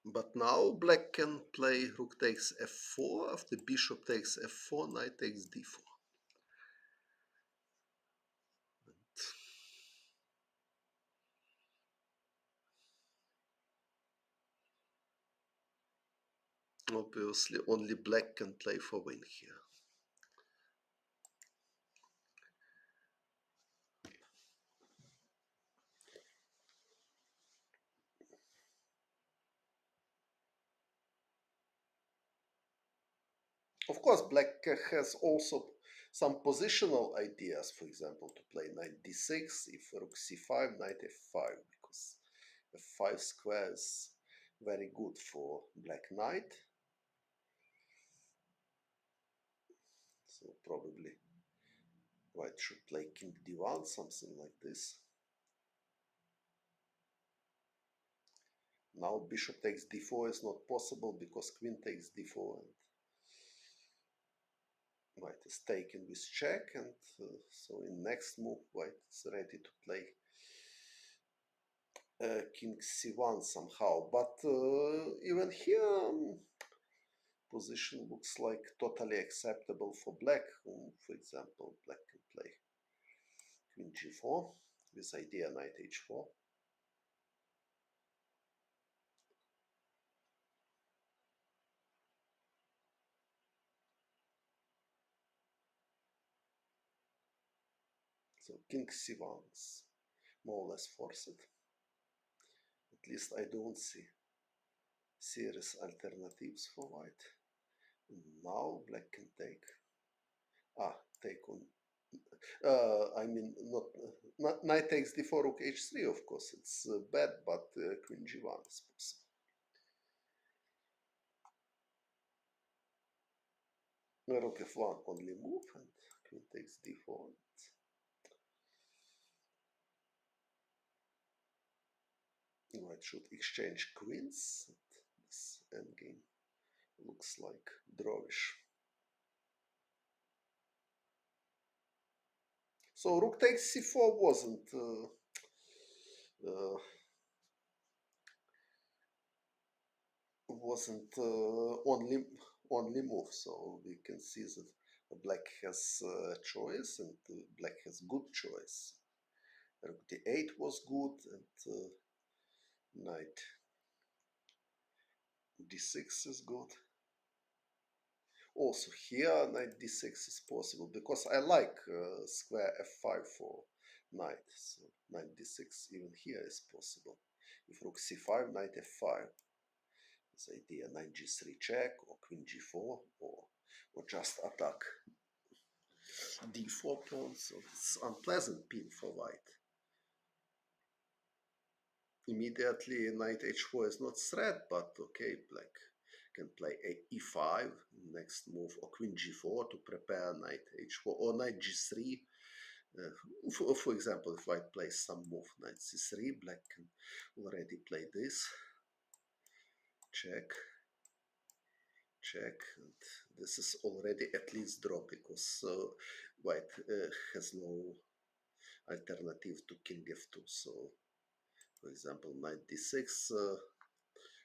But now black can play rook takes f4, after bishop takes f4, knight takes d4. Obviously only black can play for win here. Of course, black has also some positional ideas, for example, to play knight d6, if rook c5, knight f5, because f5 square is very good for black knight. So probably white should play king d1, something like this. Now bishop takes d4 is not possible because queen takes d4 and white is taken with check, and so in next move white is ready to play king c1 somehow, but even here position looks like totally acceptable for black. For example, black can play queen g4 with idea knight h4. So king c1 is more or less forced. At least I don't see serious alternatives for white. Now black can take on. I mean, not knight takes d4, rook h3. Of course, it's bad, but queen g1 is possible. Rook f1 only move, and queen takes d4. White should exchange queens. This endgame looks like drawish. So rook takes c4 wasn't only move. So we can see that black has choice and black has good choice. Rook d8 was good and knight d6 is good. Also here knight d6 is possible because I like square f5 for knight. So knight d6 even here is possible. If rook c5, knight f5. This idea knight g3 check or queen g4 or just attack d4 pawn. So it's unpleasant pin for white. Immediately knight h4 is not threat, but okay, black can play e5 next move or queen g4 to prepare knight h4 or knight g3. For example, if white plays some move knight c3, black can already play this. Check, check, and this is already at least draw because white has no alternative to king f2. So, for example, knight d6,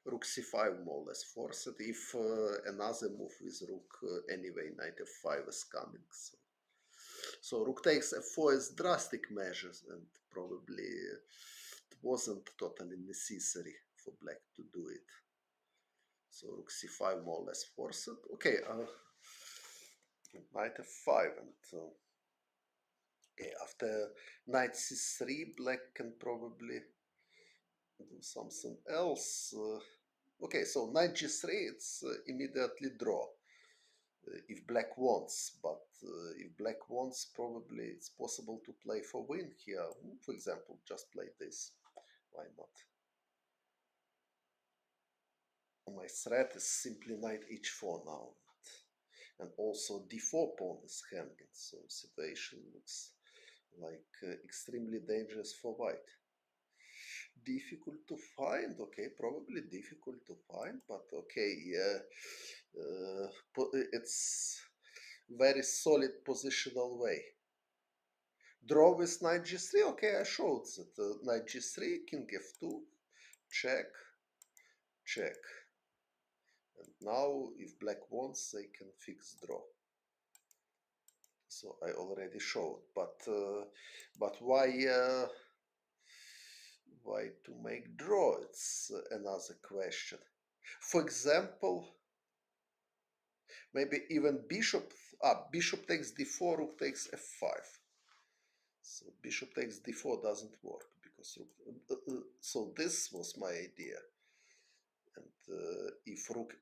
rook c5 more or less forced. If another move with rook, anyway, knight f5 is coming. So rook takes f4 is drastic measures, and probably it wasn't totally necessary for black to do it. So rook c5 more or less forced. Okay, knight f5 and okay, after knight c3, black can probably do something else. Okay, so knight g3, it's immediately draw if black wants, but if black wants, probably it's possible to play for win here. For example, just play this. Why not? My threat is simply knight h4 now. And also d4 pawn is hanging, so situation looks like extremely dangerous for white. Difficult to find, okay, probably difficult to find, but okay, it's very solid positional way. Draw with knight g3, okay, I showed that knight g3, king f2, check, check. And now if black wants, they can fix draw. So I already showed, but why to make draw? It's another question. For example, maybe even bishop takes d4, rook takes f5. So bishop takes d4 doesn't work because so this was my idea. And if rook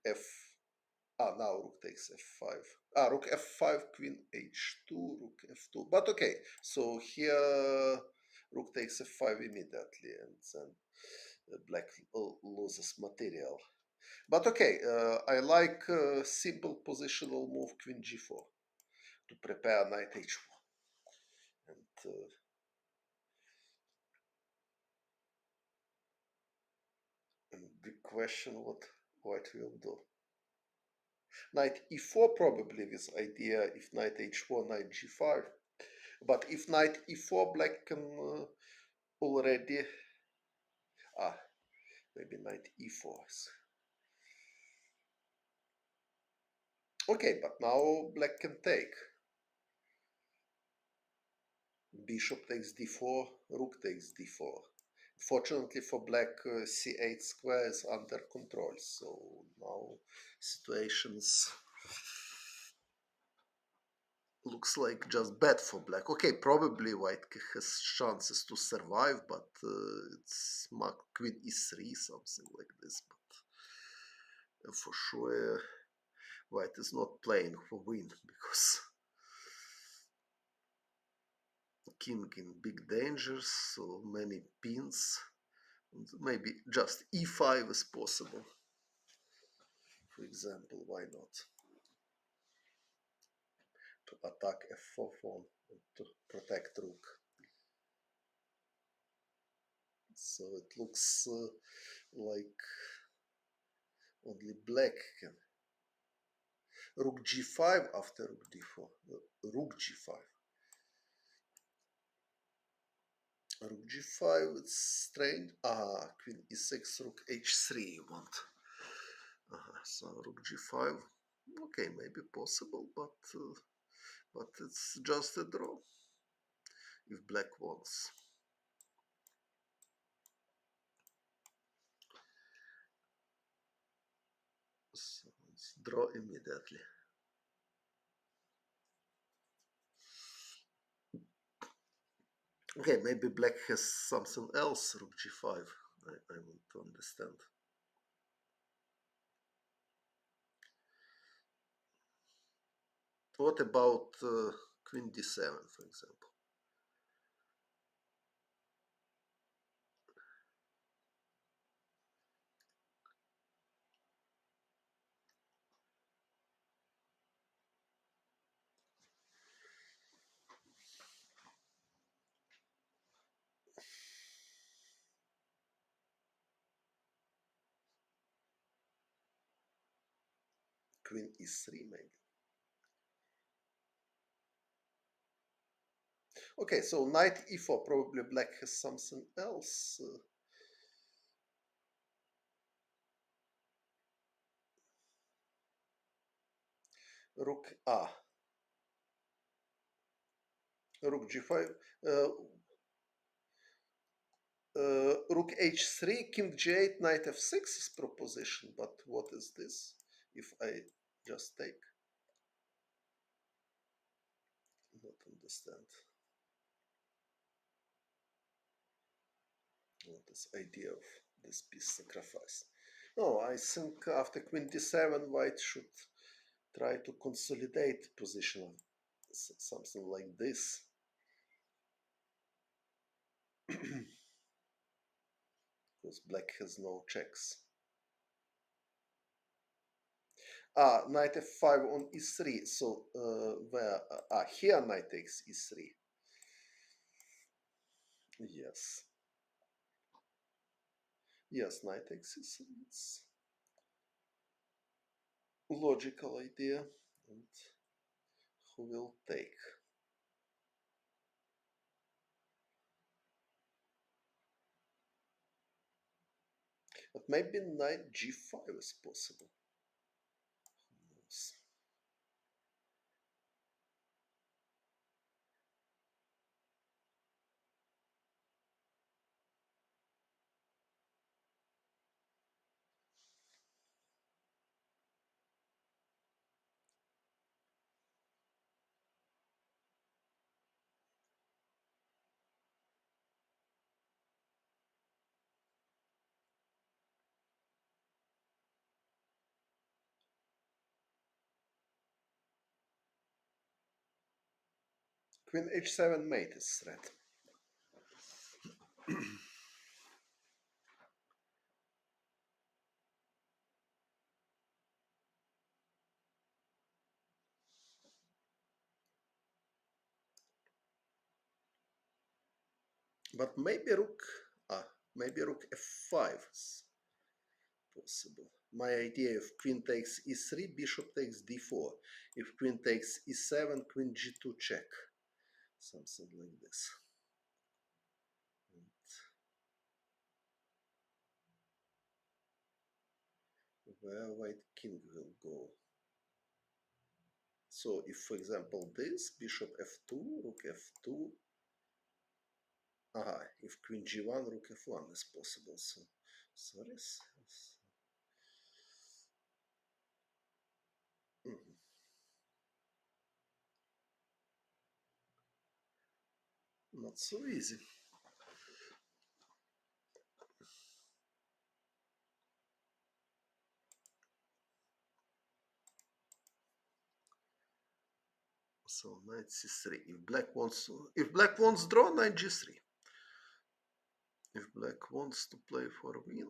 now rook takes f5. Rook f5, queen h2, rook f2. But okay, so here rook takes f5 immediately, and then black loses material. But okay, I like simple positional move queen g4 to prepare knight h4. And big question what white will do. Knight e4 probably with idea if knight h4, knight g5. But if knight e4, black can already maybe knight e4. Okay, but now black can take. Bishop takes d4, rook takes d4. Fortunately for black, c8 square is under control, so now situations looks like just bad for black. Okay, probably white has chances to survive, but it's queen e3, something like this. But for sure, white is not playing for win because king in big dangers, so many pins. And maybe just e5 is possible. For example, why not? To attack f4 pawn and to protect rook. So it looks like only black can Rook g5 after rook d4. Rook g5. Rook g5, it's strange. Queen e6, rook h3 you want. So rook g5, okay, maybe possible, but it's just a draw if black wants. So let's draw immediately. Okay, maybe black has something else, rook g5. I want to understand. What about queen d7, for example? Queen e3 maybe. Okay, so knight e4, probably black has something else. Rook a. Rook g5. Rook h3, king g8, knight f6 is proposition, but what is this if I just take? Not understand. What is idea of this piece sacrifice? No, I think after queen d7, white should try to consolidate position, something like this. Because black has no checks. Knight f5 on e3. So where? Here knight takes e3. Yes. Yes, knight takes e3. It's logical idea. And who will take? But maybe knight g5 is possible. Who knows? Queen h7 mate is threat. But maybe rook f5 is possible. My idea, if queen takes e3, bishop takes d4. If queen takes e7, queen g2 check. Something like this. And where white king will go. So if, for example, this, bishop f2, rook f2, if queen g1, rook f1 is possible. So, sorry. Not so easy. So knight c3. If black wants draw, knight g3. If black wants to play for win,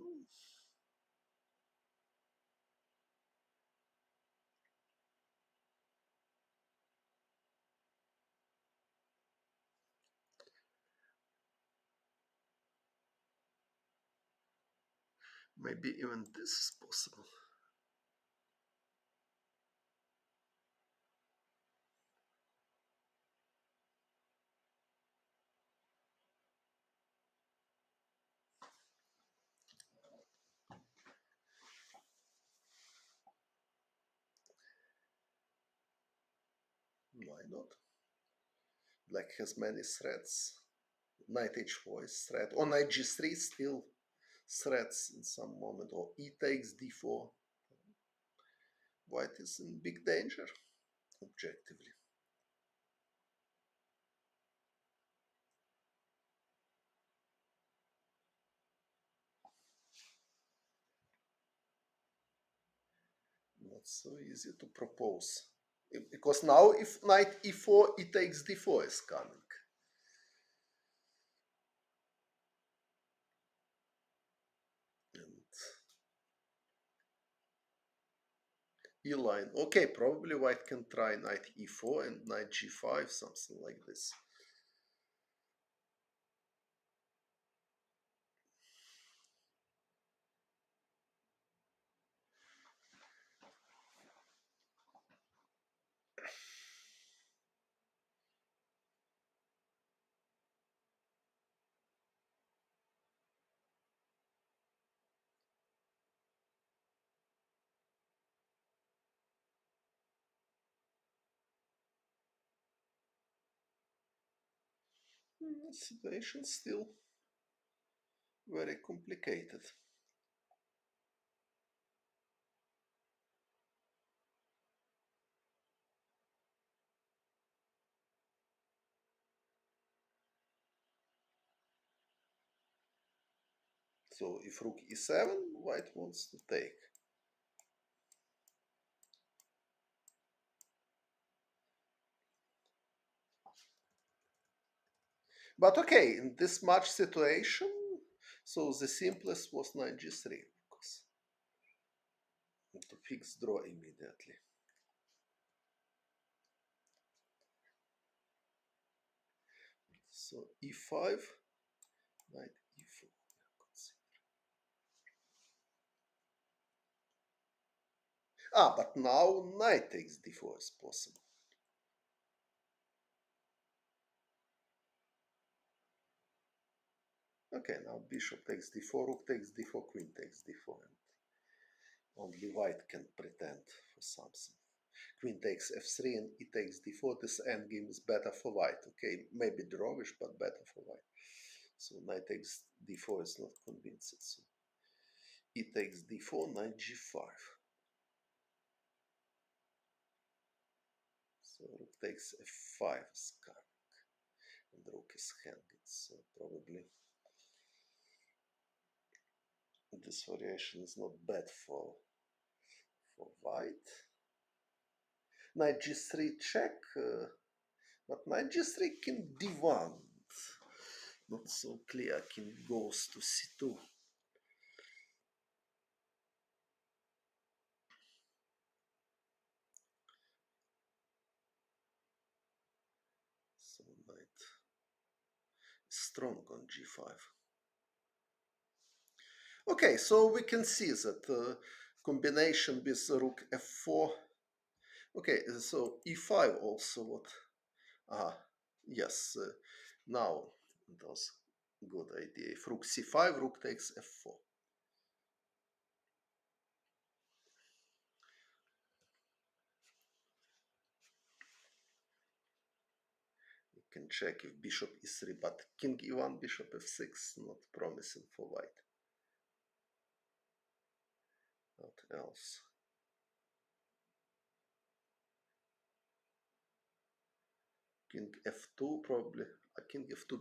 maybe even this is possible. not? Black has many threats. Knight h4 is threat. On knight g3 still threats in some moment. Or e takes d4. White is in big danger, objectively. Not so easy to propose. Because now if knight e4, e takes d4 is coming. And e-line. Okay, probably white can try knight e4 and knight g5, something like this. Situation still very complicated. So if rook e7, white wants to take. But okay, in this match situation, so the simplest was knight g3, of course, to fix draw immediately. So e5, knight e4. But now knight takes d4 is possible. Okay, now bishop takes d4, rook takes d4, queen takes d4, and only white can pretend for something. Queen takes f3 and e takes d4. This endgame is better for white. Okay, maybe drawish, but better for white. So knight takes d4 is not convincing. So e takes d4, knight g5. So rook takes f5 is coming, and rook is hanging. So probably this variation is not bad for white. Knight g3 check, but knight g3 king d1. Not so clear. King goes to c2. So knight strong on g5. Okay, so we can see that combination with rook f4. Okay, so e5 also what? Yes, now it was good idea. If rook c5, rook takes f4. You can check if bishop e3, but king e1, bishop f6, not promising for white. What else? King f2 probably. King f2.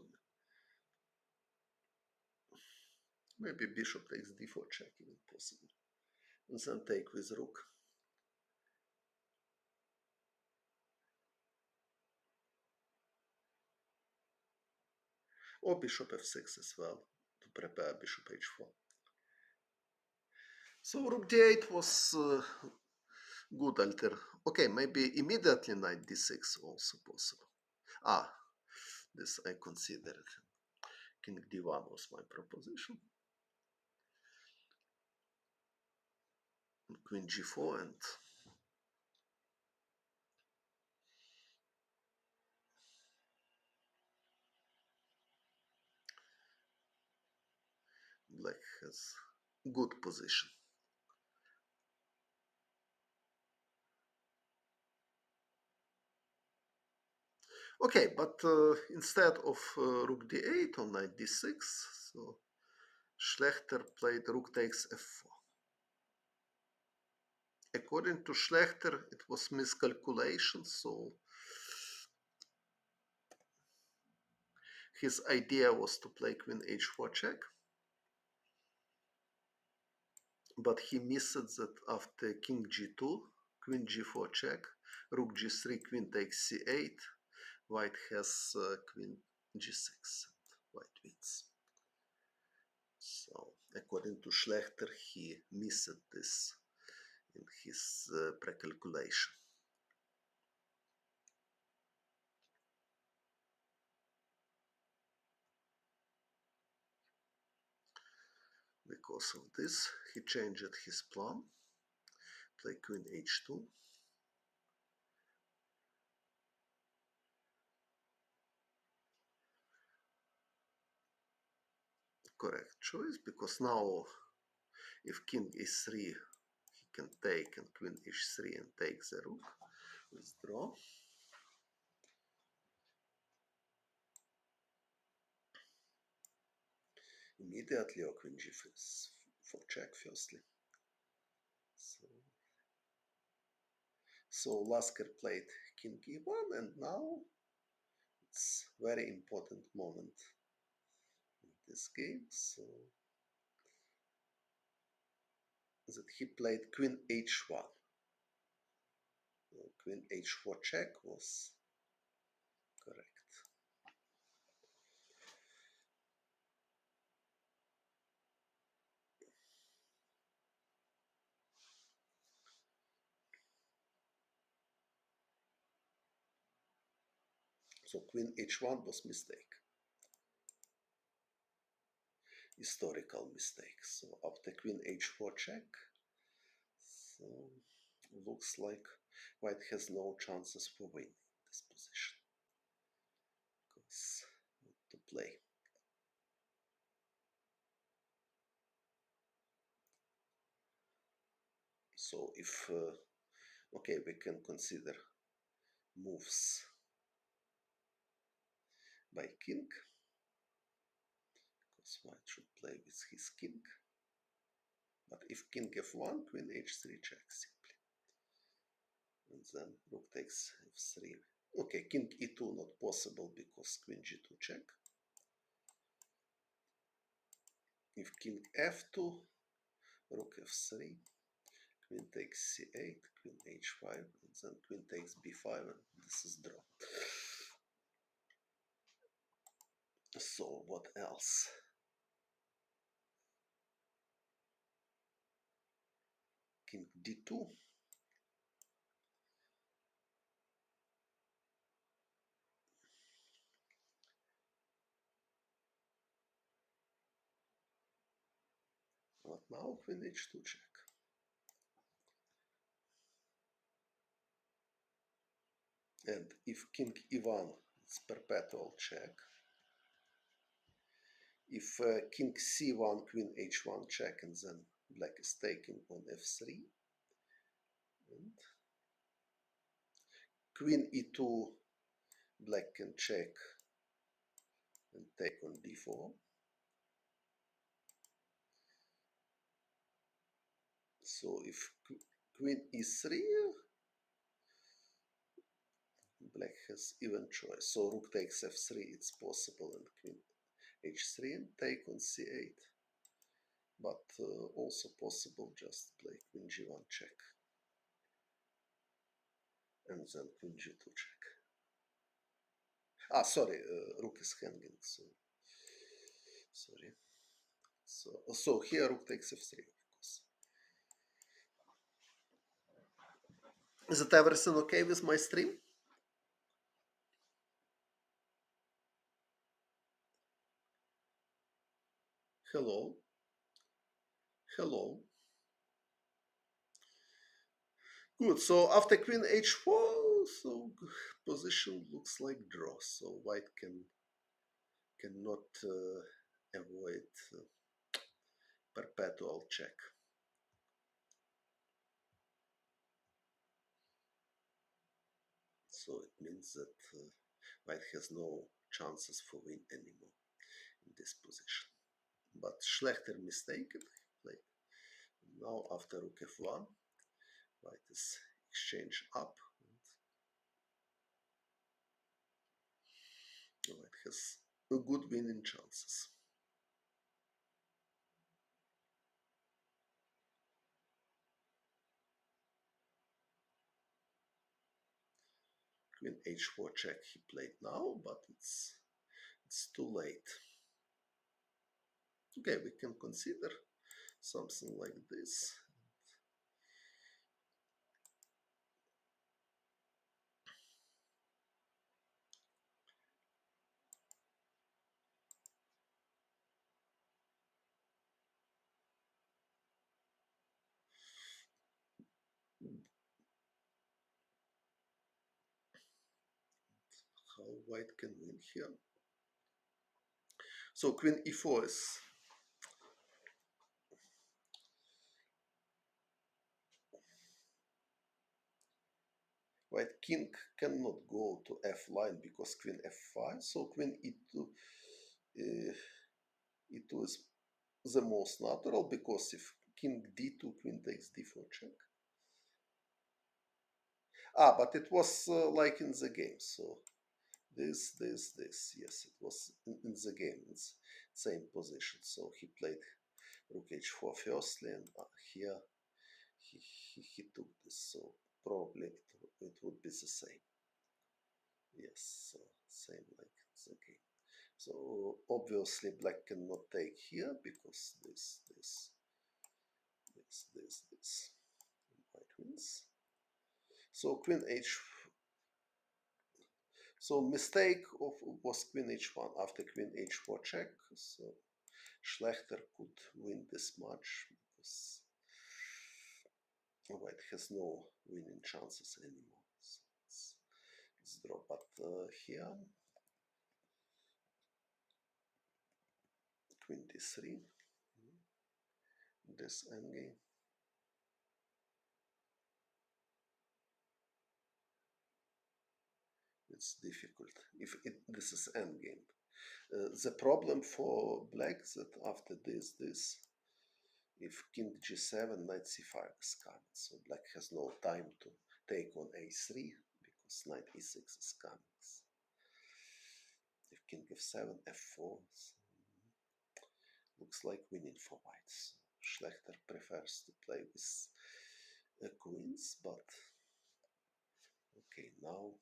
Maybe bishop takes d4 check, even possible. And then take with rook. Or bishop f6 as well, to prepare bishop h4. So rook d8 was good alter. Okay, maybe immediately knight d6 also possible. This I considered. King d1 was my proposition. Queen g4 and black has good position. Okay, but instead of rook d8 on knight d6, so Schlechter played rook takes f4. According to Schlechter, it was miscalculation, so his idea was to play queen h4 check, but he missed that after king g2, queen g4 check, rook g3, queen takes c8, white has queen g6, white wins. So according to Schlechter, he missed this in his precalculation. Because of this, he changed his plan, play queen h2. Correct choice, because now if king e3, he can take, and queen h3 and take the rook. Withdraw. Immediately, or queen g4 check firstly. So Lasker played king e1, and now it's very important moment in this game. So that he played queen h1. Queen h4 check was correct. So queen h1 was mistake. Historical mistake. So after queen h4 check, so looks like white has no chances for winning this position. Because to play. So if okay, we can consider moves by king, because white should play with his king. But if king f1, queen h3 check simply. And then rook takes f3. Okay, king e2 not possible because queen g2 check. If king f2, rook f3, queen takes c8, queen h5, and then queen takes b5, and this is draw. So what else? King d2. But now queen h2 check. And if king e1, it's perpetual check. If king c1, queen h1 check, and then black is taking on f3. And queen e2, black can check and take on d4. So if queen e3, black has even choice. So rook takes f3, it's possible, and queen h3 and take on c8. But also possible just play queen g1 check. And then queen g2 check. Ah, sorry, rook is hanging, so sorry. So here rook takes f3, of course. Is it everything okay with my stream? Hello? Hello? Good, so after queen h4, so position looks like draw, so white cannot avoid perpetual check. So it means that White has no chances for win anymore in this position. But Schlechter mistaken. Like now after rook f1, White is exchange up. White has a good winning chances. Queen h4 check he played now, but it's too late. Okay, we can consider something like this. How White can win here? So Queen e4 is White king cannot go to f line because Queen f5. So Queen e2 e2 is the most natural, because if king d2, Queen takes d4 check. But it was like in the game. So this, yes, it was in the game. It's same position. So he played rook h4 firstly, and here he took this. So probably it would be the same. Yes, so same like the game. So obviously black cannot take here because this, White wins. So Queen h. So mistake of was Queen h1 after Queen h4 check. So Schlechter could win this match because White has no winning chances anymore. So it's draw. But here Queen d3, this endgame. It's difficult if this is endgame. The problem for black that after this, if king g7, knight c5 is coming, so black has no time to take on a3 because knight e6 is coming. If king f7, f4, looks like winning for white. So Schlechter prefers to play with queens, but okay, now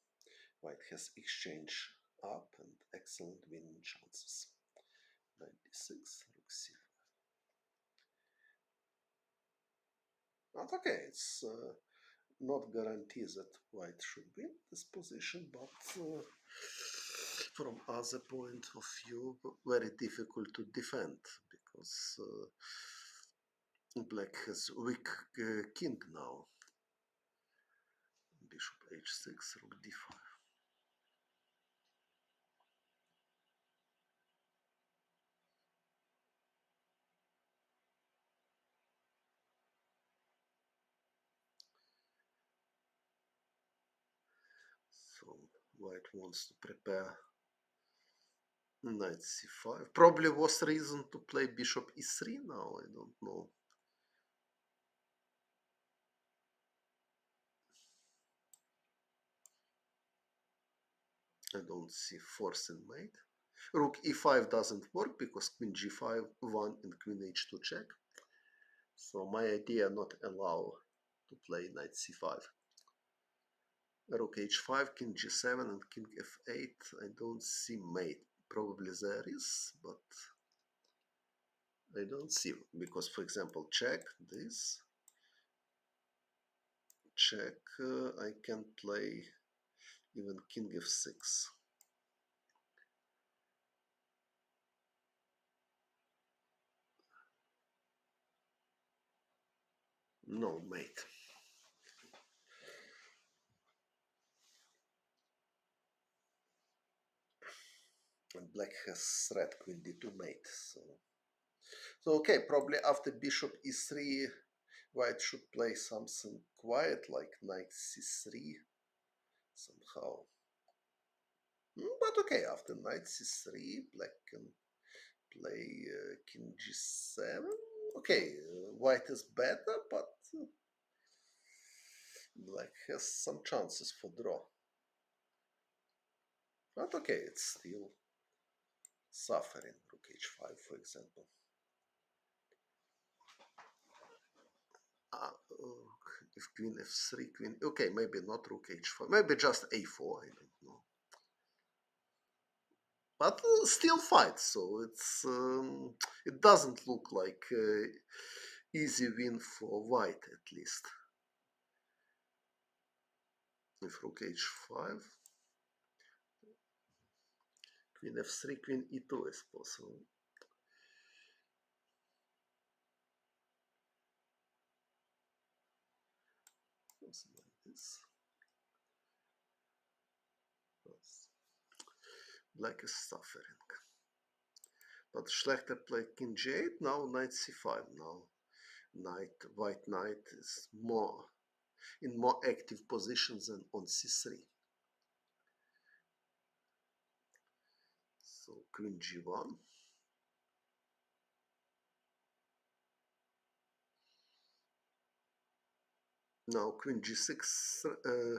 White has exchange up and excellent winning chances. Knight d6, rook c5. But okay, it's not guarantee that White should win this position, but from other point of view, very difficult to defend because Black has weak king now. Bishop h6, rook d5. So White wants to prepare knight c5. Probably was reason to play bishop e3 now, I don't know. I don't see forcing mate. Rook e5 doesn't work because queen g5 won and queen h2 check. So my idea not allow to play knight c5. Rook h5, king g7 and king f8. I don't see mate. Probably there is, but I don't see, because for example check this, check, I can play even king f6. No mate. And black has threat queen d2 mate. So okay, probably after bishop e3, White should play something quiet like knight c3 somehow. But okay, after knight c3, black can play king g7. Okay, white is better, but black has some chances for draw. But okay, it's still suffering. Rook h5, for example. If queen f3, queen... Okay, maybe not rook h5. Maybe just a4, I don't know. But still fight, so it doesn't look like easy win for white, at least. If rook h5, queen f3, queen e2 is possible. Something like this. Black is suffering. But Schlechter played king g8, now knight c5. Now white knight is in more active positions than on c3. So queen g1. Now queen g6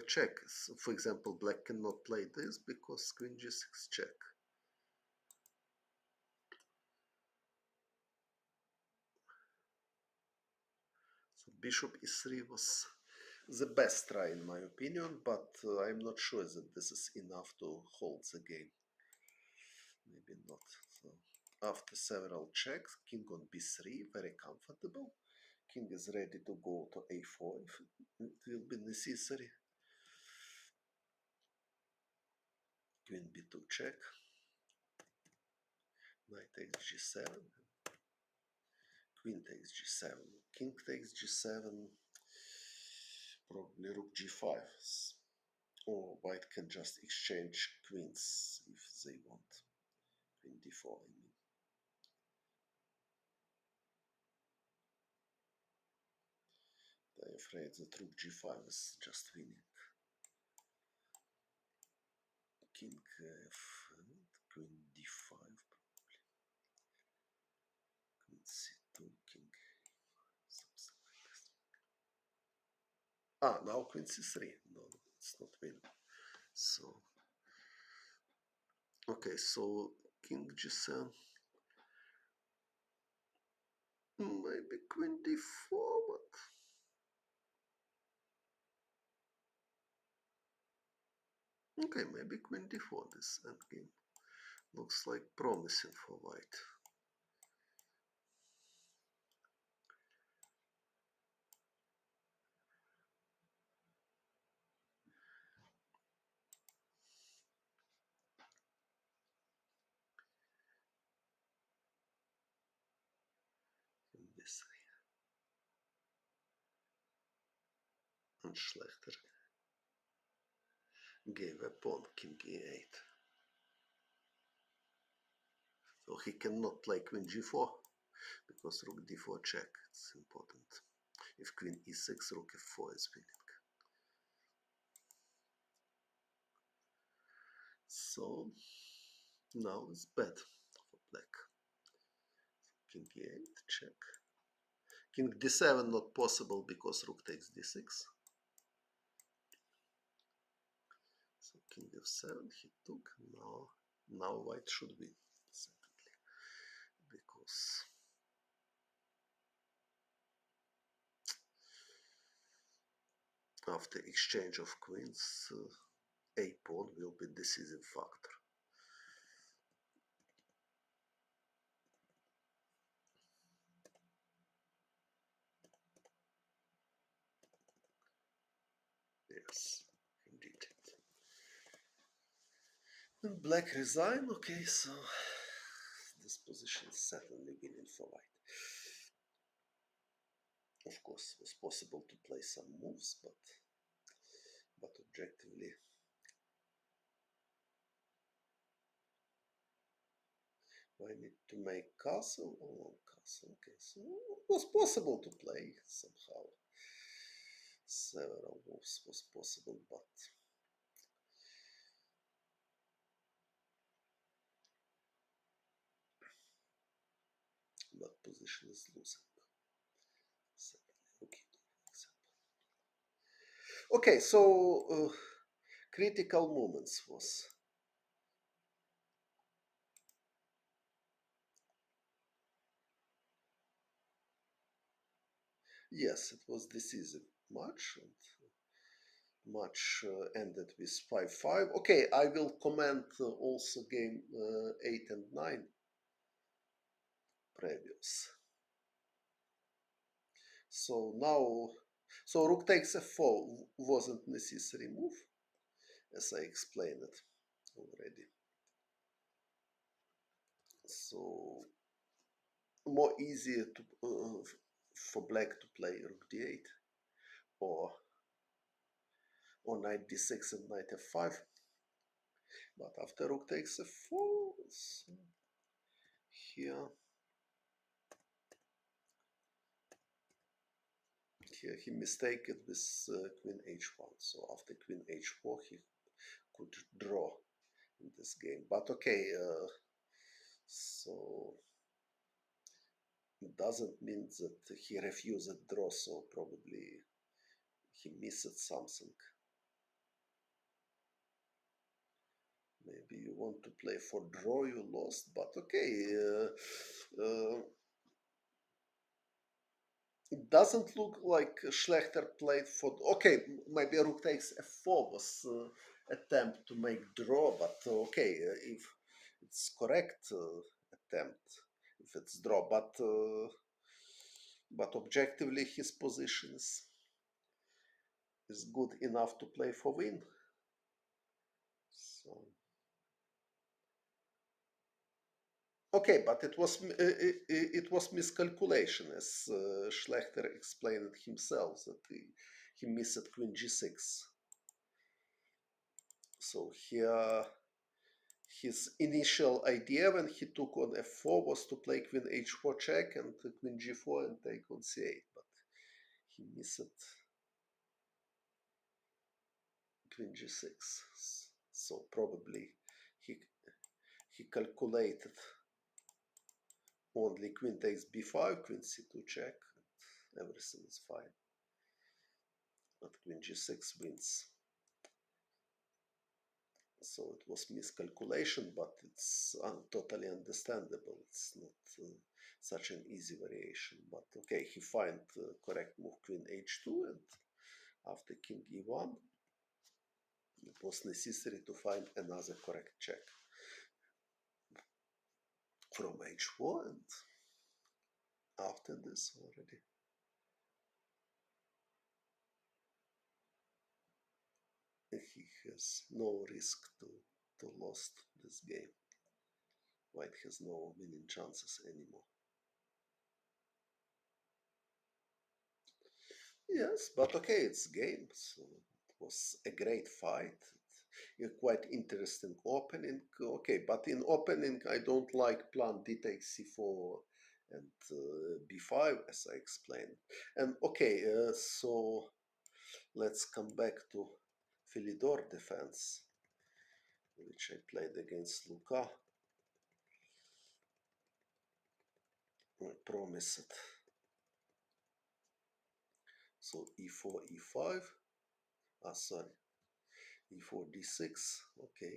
check. So for example, black cannot play this because queen g6 check. So bishop e3 was the best try in my opinion, but I'm not sure that this is enough to hold the game. Maybe not. So after several checks, king on b3, very comfortable. King is ready to go to a4 if it will be necessary. Queen b2 check. Knight takes g7. Queen takes g7. King takes g7. Probably rook g5. Or white can just exchange queens if they want. Queen d4, I mean. I'm afraid that rook g5 is just winning. King f, queen d5 probably. Queen c2, king, something like this. Ah, now queen c3. No, it's not winning. So, okay, so king g7. Maybe queen d4, but okay, maybe queen d4. This endgame looks like promising for white. Queen d3. And Schlechter gave a pawn, king e8. So he cannot play queen g4 because rook d4 check. It's important. If queen e6, rook f4 is winning. So now it's bad for black. King e8 check. King d7 not possible because rook takes d6. So king f7 he took. Now white should win certainly because after exchange of queens, a pawn will be decisive factor. Yes, indeed. And black resign. Okay, so this position is certainly winning for white. Of course, it was possible to play some moves, but objectively, I need to make castle or long castle. Okay, so it was possible to play somehow. Several moves was possible, but position is losing. Okay, so critical moments was. Yes, it was decisive match. Match ended with 5-5. Okay, I will comment also game 8 and 9 previous. So now, so rook takes f4 wasn't necessary move, as I explained it already. So more easier to for black to play rook d8 or knight d6 and knight f5. But after rook takes f4, so here he mistaken with queen h1. So after queen h4 he could draw in this game. But okay, so it doesn't mean that he refused draw, so probably he missed something. Maybe you want to play for draw, you lost, but okay. It doesn't look like Schlechter played for. Okay, maybe rook takes f4 was attempt to make draw, but okay, if it's correct attempt, if it's draw, but objectively his position is good enough to play for win. So. Okay, but it was miscalculation, as Schlechter explained himself that he missed queen g6. So here his initial idea when he took on f4 was to play queen h4 check and queen g4 and take on c8, but he missed queen g6. So probably he calculated only queen takes b5, queen c2 check, and everything is fine. But queen g6 wins. So it was miscalculation, but it's totally understandable. It's not such an easy variation. But okay, he find correct move queen h2, and after king e1, it was necessary to find another correct check from h4, and after this already he has no risk to lost this game. White has no winning chances anymore. Yes, but okay, it's game. So it was a great fight. A quite interesting opening. Okay, but in opening, I don't like plan d takes c4 and b5, as I explained. And okay, so let's come back to Philidor defense, which I played against Luca. I promised. So e4, e5. Sorry. e4, d6. Okay.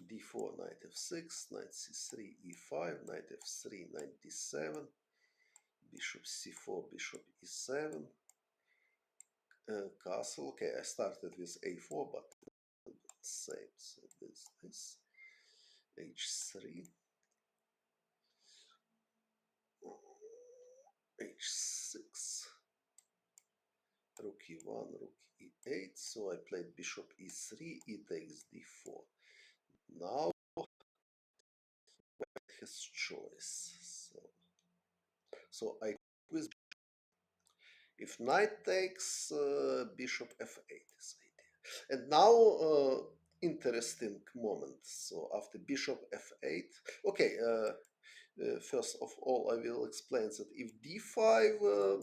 d4, knight f6, knight c3, e5, knight f3, knight d7, bishop c4, bishop e7, castle. Okay, I started with a4, but same. So this h3, h6, rook e1, rook e8. So I played bishop e3, e takes d4. Now his choice. So I with if knight takes bishop f8 is idea. And now interesting moment. So after bishop f8, okay. First of all, I will explain that if d5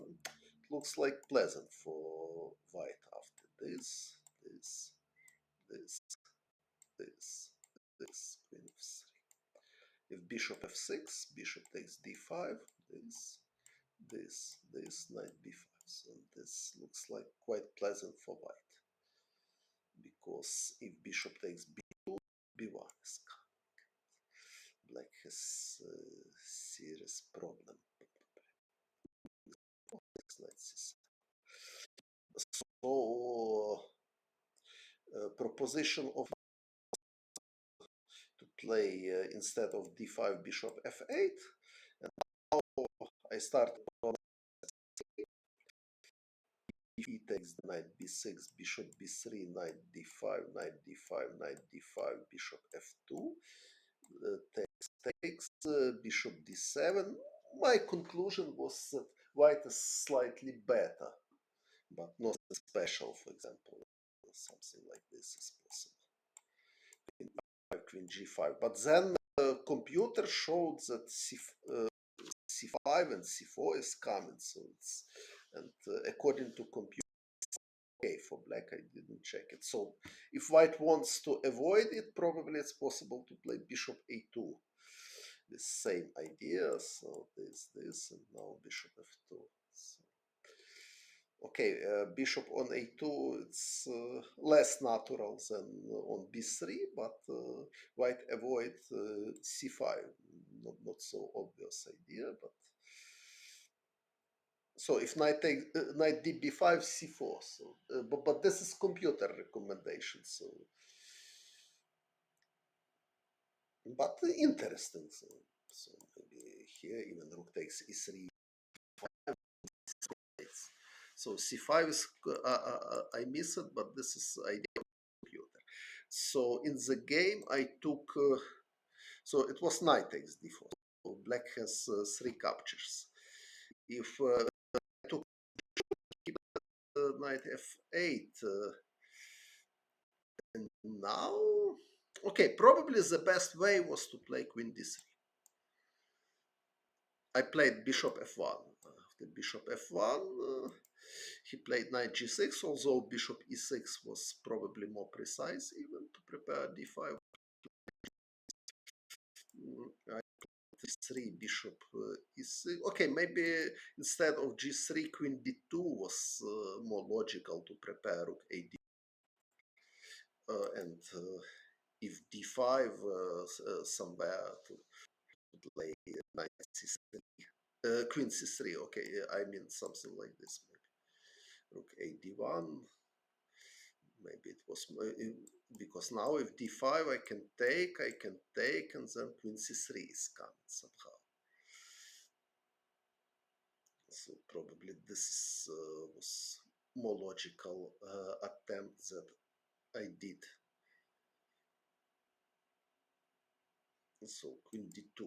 looks like pleasant for white after this, this, this, queen f3. If bishop f6, bishop takes d5, this, knight b5. So this looks like quite pleasant for white, because if bishop takes b2, b1 is coming. Black has a serious problem. Let's see. So proposition of to play instead of d5 bishop f8, and now I start on he takes knight b6, bishop b3, knight d5, knight d5, knight d5, bishop f2, takes bishop d7. My conclusion was that white is slightly better, but not special. For example, something like this is possible. Queen g5, but then the computer showed that c5 and c4 is coming, so it's, and according to computer, okay, for black I didn't check it. So if white wants to avoid it, probably it's possible to play bishop a2. The same idea, so this, and now bishop f2. So, okay, bishop on a2, it's less natural than on b3, but white avoid c5. Not so obvious idea, but so if knight takes knight db5, c4. So, but this is computer recommendation. So, but interesting. So maybe here even rook takes e3. So c5 is I miss it, but this is idea of computer. So in the game I took so it was knight takes d4. So black has 3 captures. If I took knight f8, and now okay, probably the best way was to play queen d3. I played bishop f1. After bishop f1, he played knight g6, although bishop e6 was probably more precise even to prepare d5. I played 3 bishop e6. Okay, maybe instead of g3, queen d2 was more logical to prepare rook a d. And if d5 somewhere to play knight c3. Queen c3, okay, I mean something like this, maybe. Rook a d1, maybe it was, because now if d5 I can take, and then queen c3 is coming somehow. So probably this was more logical attempt that I did. So queen d2.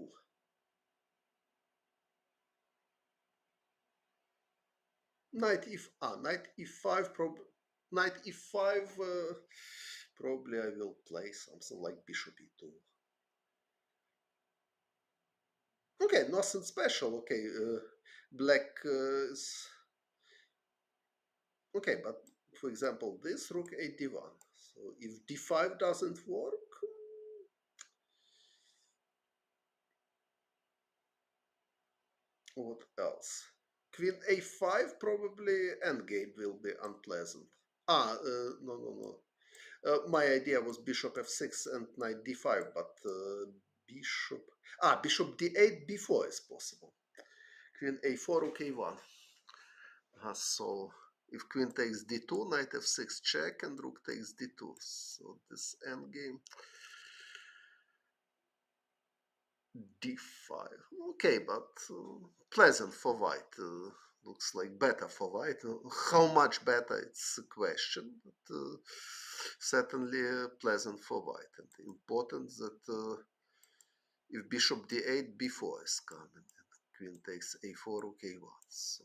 Knight e5, knight e5, probably I will play something like bishop e2. Okay, nothing special. Okay, black is okay, but for example, this rook a d1. So if d5 doesn't work, what else? Queen a5, probably endgame will be unpleasant. No. My idea was bishop f6 and knight d5, but bishop d8, b4 is possible. Queen a4, rook a1. So if queen takes d2, knight f6 check, and rook takes d2. So this endgame, d5. Okay, but pleasant for white. Looks like better for white. How much better, it's a question, but certainly pleasant for white. And important that if bishop d8, b4 is coming, and queen takes a4, rook a1.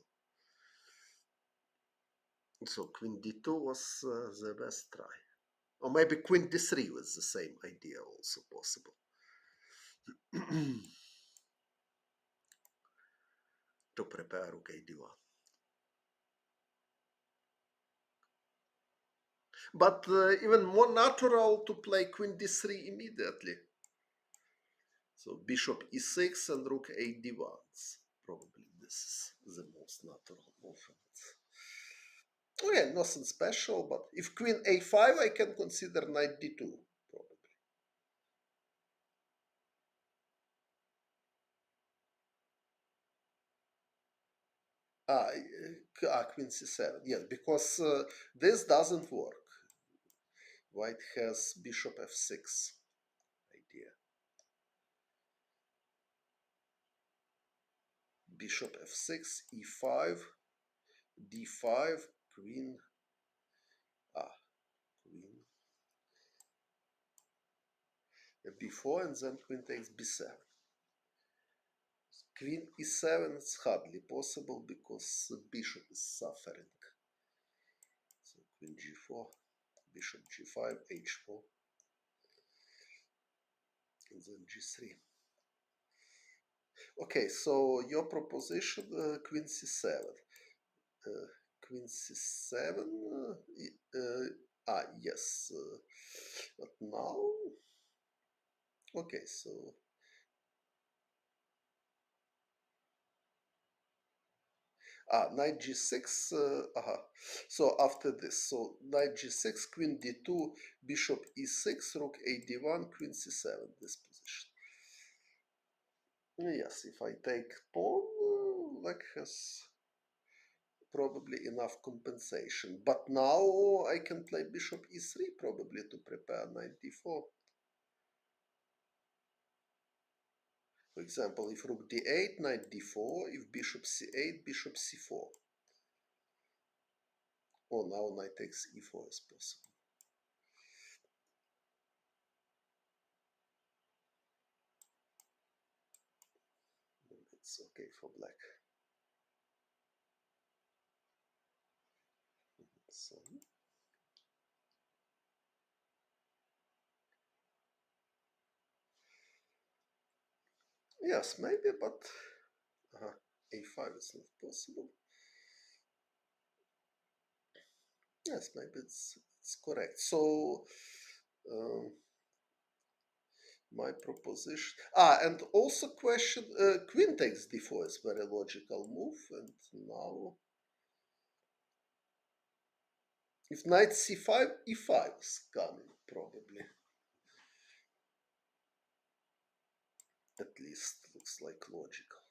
So queen d2 was the best try. Or maybe queen d3 was the same idea, also possible. To prepare rook a d1. But even more natural to play queen d3 immediately. So bishop e6 and rook a d1, probably. this is the most natural movement. Okay, nothing special, but if queen a5, I can consider knight d2, probably. Queen c7, yes, because this doesn't work. White has bishop f6 idea. Bishop f6, e5, d5, queen, queen, b4, and then queen takes b7. Queen e7 is hardly possible because the bishop is suffering. So queen g4, bishop g5, h4, and then g3. Okay, so your proposition, queen c7. Queen c7, yes, but now, okay, so knight g6, so after this, so knight g6, queen d2, bishop e6, rook a d1, queen c7, this position. Yes, if I take pawn, black has probably enough compensation, but now I can play bishop e3 probably to prepare knight d4. For example, if rook d8, knight d4, if bishop c8, bishop c4. Oh, now knight takes e4 is possible. It's okay for black. So, yes, maybe, but a5 is not possible. Yes, maybe it's correct. So, my proposition. And also question, queen takes d4 is very logical move, and now if knight c5, e5 is coming probably. At least looks like logical.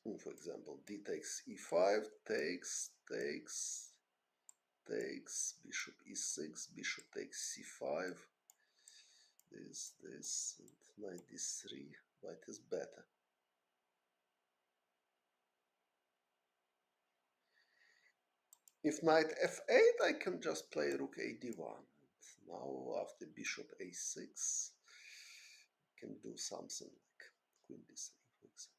And for example, d takes e5, takes, bishop e6, bishop takes c5, this, and knight d3, white is better. If knight f8, I can just play rook a d1. Now after bishop a6, I can do something like queen d3, for example.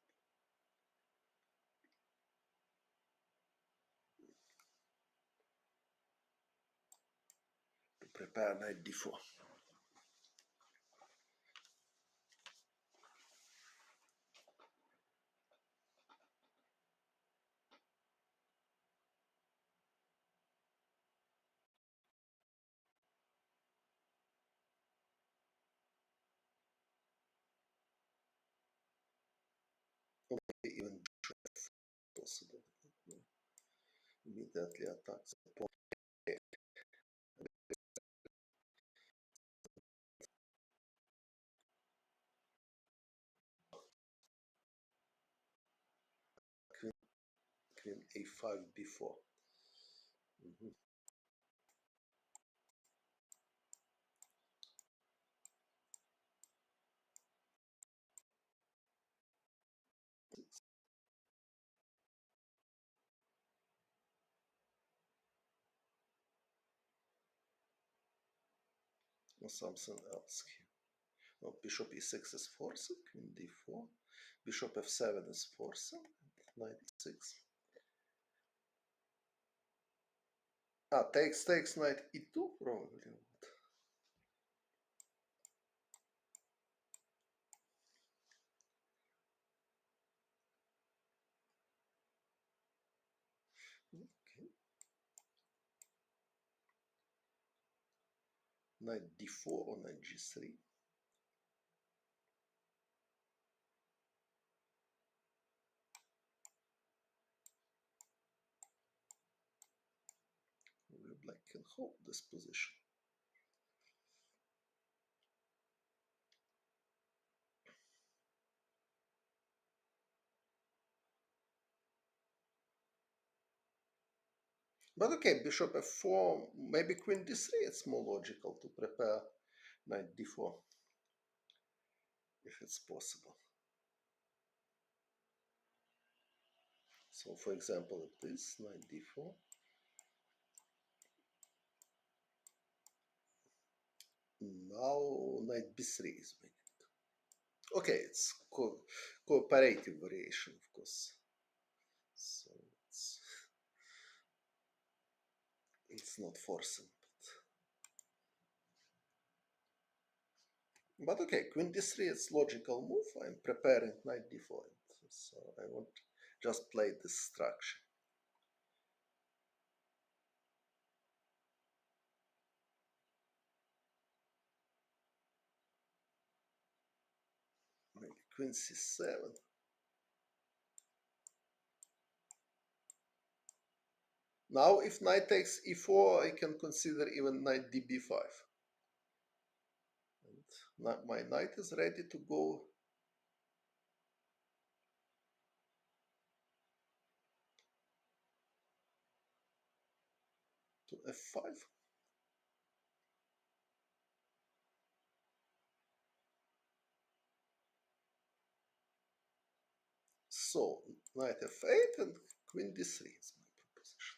To prepare knight d4. Even bishop possible. Immediately attacks the pawn. Queen a5 b4. Or something else here. No, bishop e6 is forced, queen d4, bishop f7 is forced, knight e6. Takes knight e2 probably. Okay. Knight d4 or knight g3. black can hold this position. But okay, bishop f4, maybe queen d3, it's more logical to prepare knight d4, if it's possible. So for example, it is knight d4. Now knight b3 is winning. Okay, it's cooperative variation, of course. So it's not forcing. But okay, queen d3 is logical move. I'm preparing knight d4. So I want just play this structure. Maybe queen c7. Now if knight takes e4, I can consider even knight db5. And my knight is ready to go to f5. So knight f8 and queen d3 is my proposition.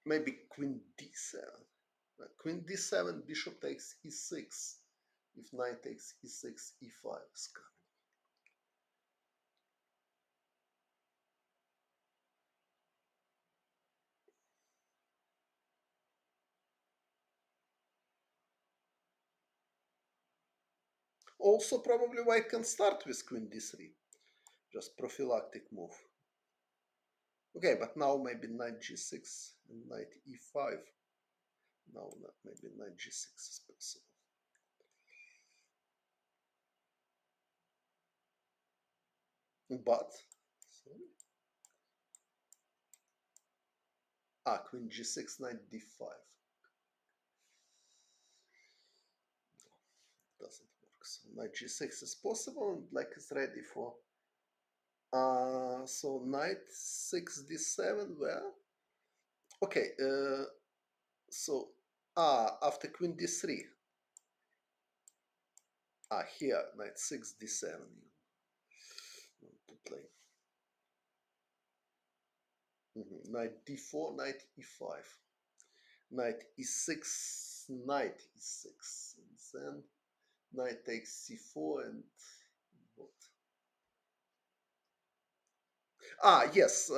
Maybe queen d7. Queen d7, bishop takes e6. If knight takes e6, e5 is coming. Also, probably white can start with queen d3. Just prophylactic move. Okay, but now maybe knight g6 and knight e5. Now maybe knight g6 is possible. But, sorry. Queen g6, knight d5. Doesn't work. So knight g6 is possible and black is ready for so knight 6 d7 where? Okay, so after queen d3. Here knight 6 d7 you want to play. Knight d4, knight e5, knight e6, knight e6, and then knight takes c4 and what? Yes,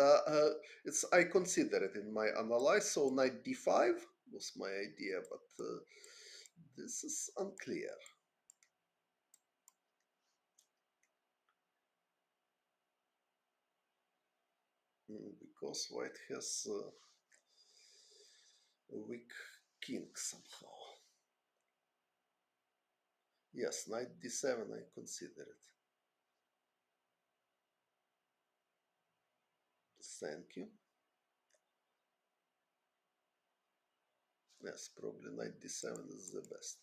it's I consider it in my analysis. So knight d5 was my idea, but this is unclear. Because white has a weak king somehow. Yes, knight d7 I consider it. Thank you. Yes, probably knight d7 is the best.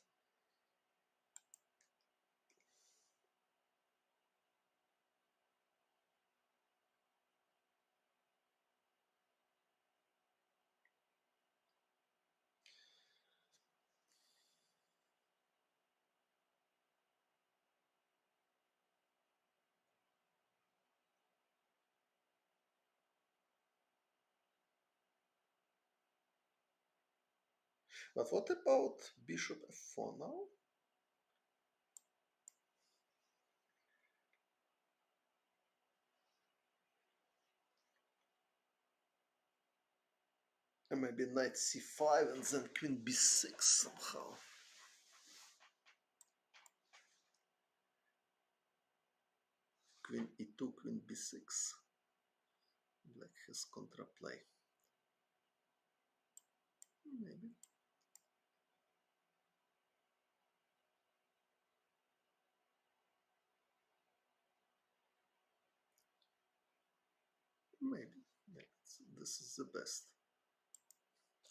But what about bishop f4 now? And maybe knight c5 and then queen b6 somehow. Queen e2, queen b6. Black has contraplay. Maybe. Maybe this is the best.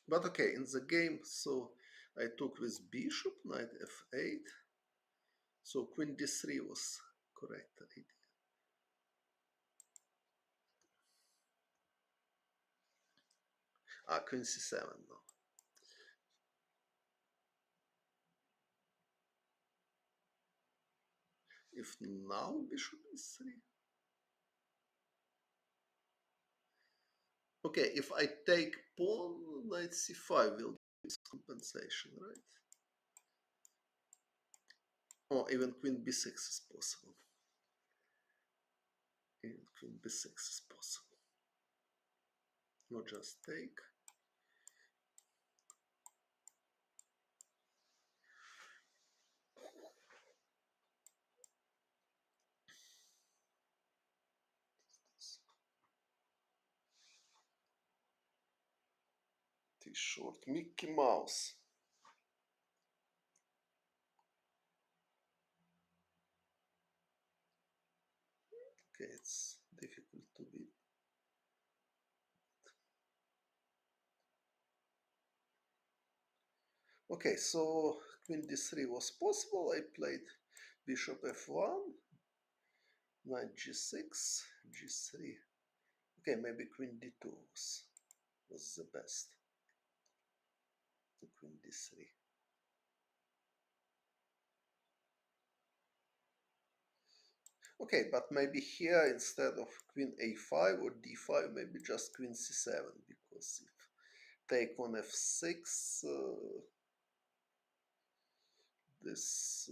But okay, in the game, so I took with bishop, knight f8. So queen d3 was correct idea. Queen c7 now. If now bishop e3. Okay, if I take pawn, knight c5 will be compensation, right? Or even queen b6 is possible. Even queen b6 is possible. Not just take. T-short Mickey Mouse. Okay, it's difficult to beat. Okay, so queen d3 was possible. I played bishop f1, knight g6, g3. Okay, maybe queen d2 was the best. Queen d3. Okay, but maybe here instead of queen a5 or d5, maybe just queen c7, because if take on f6, this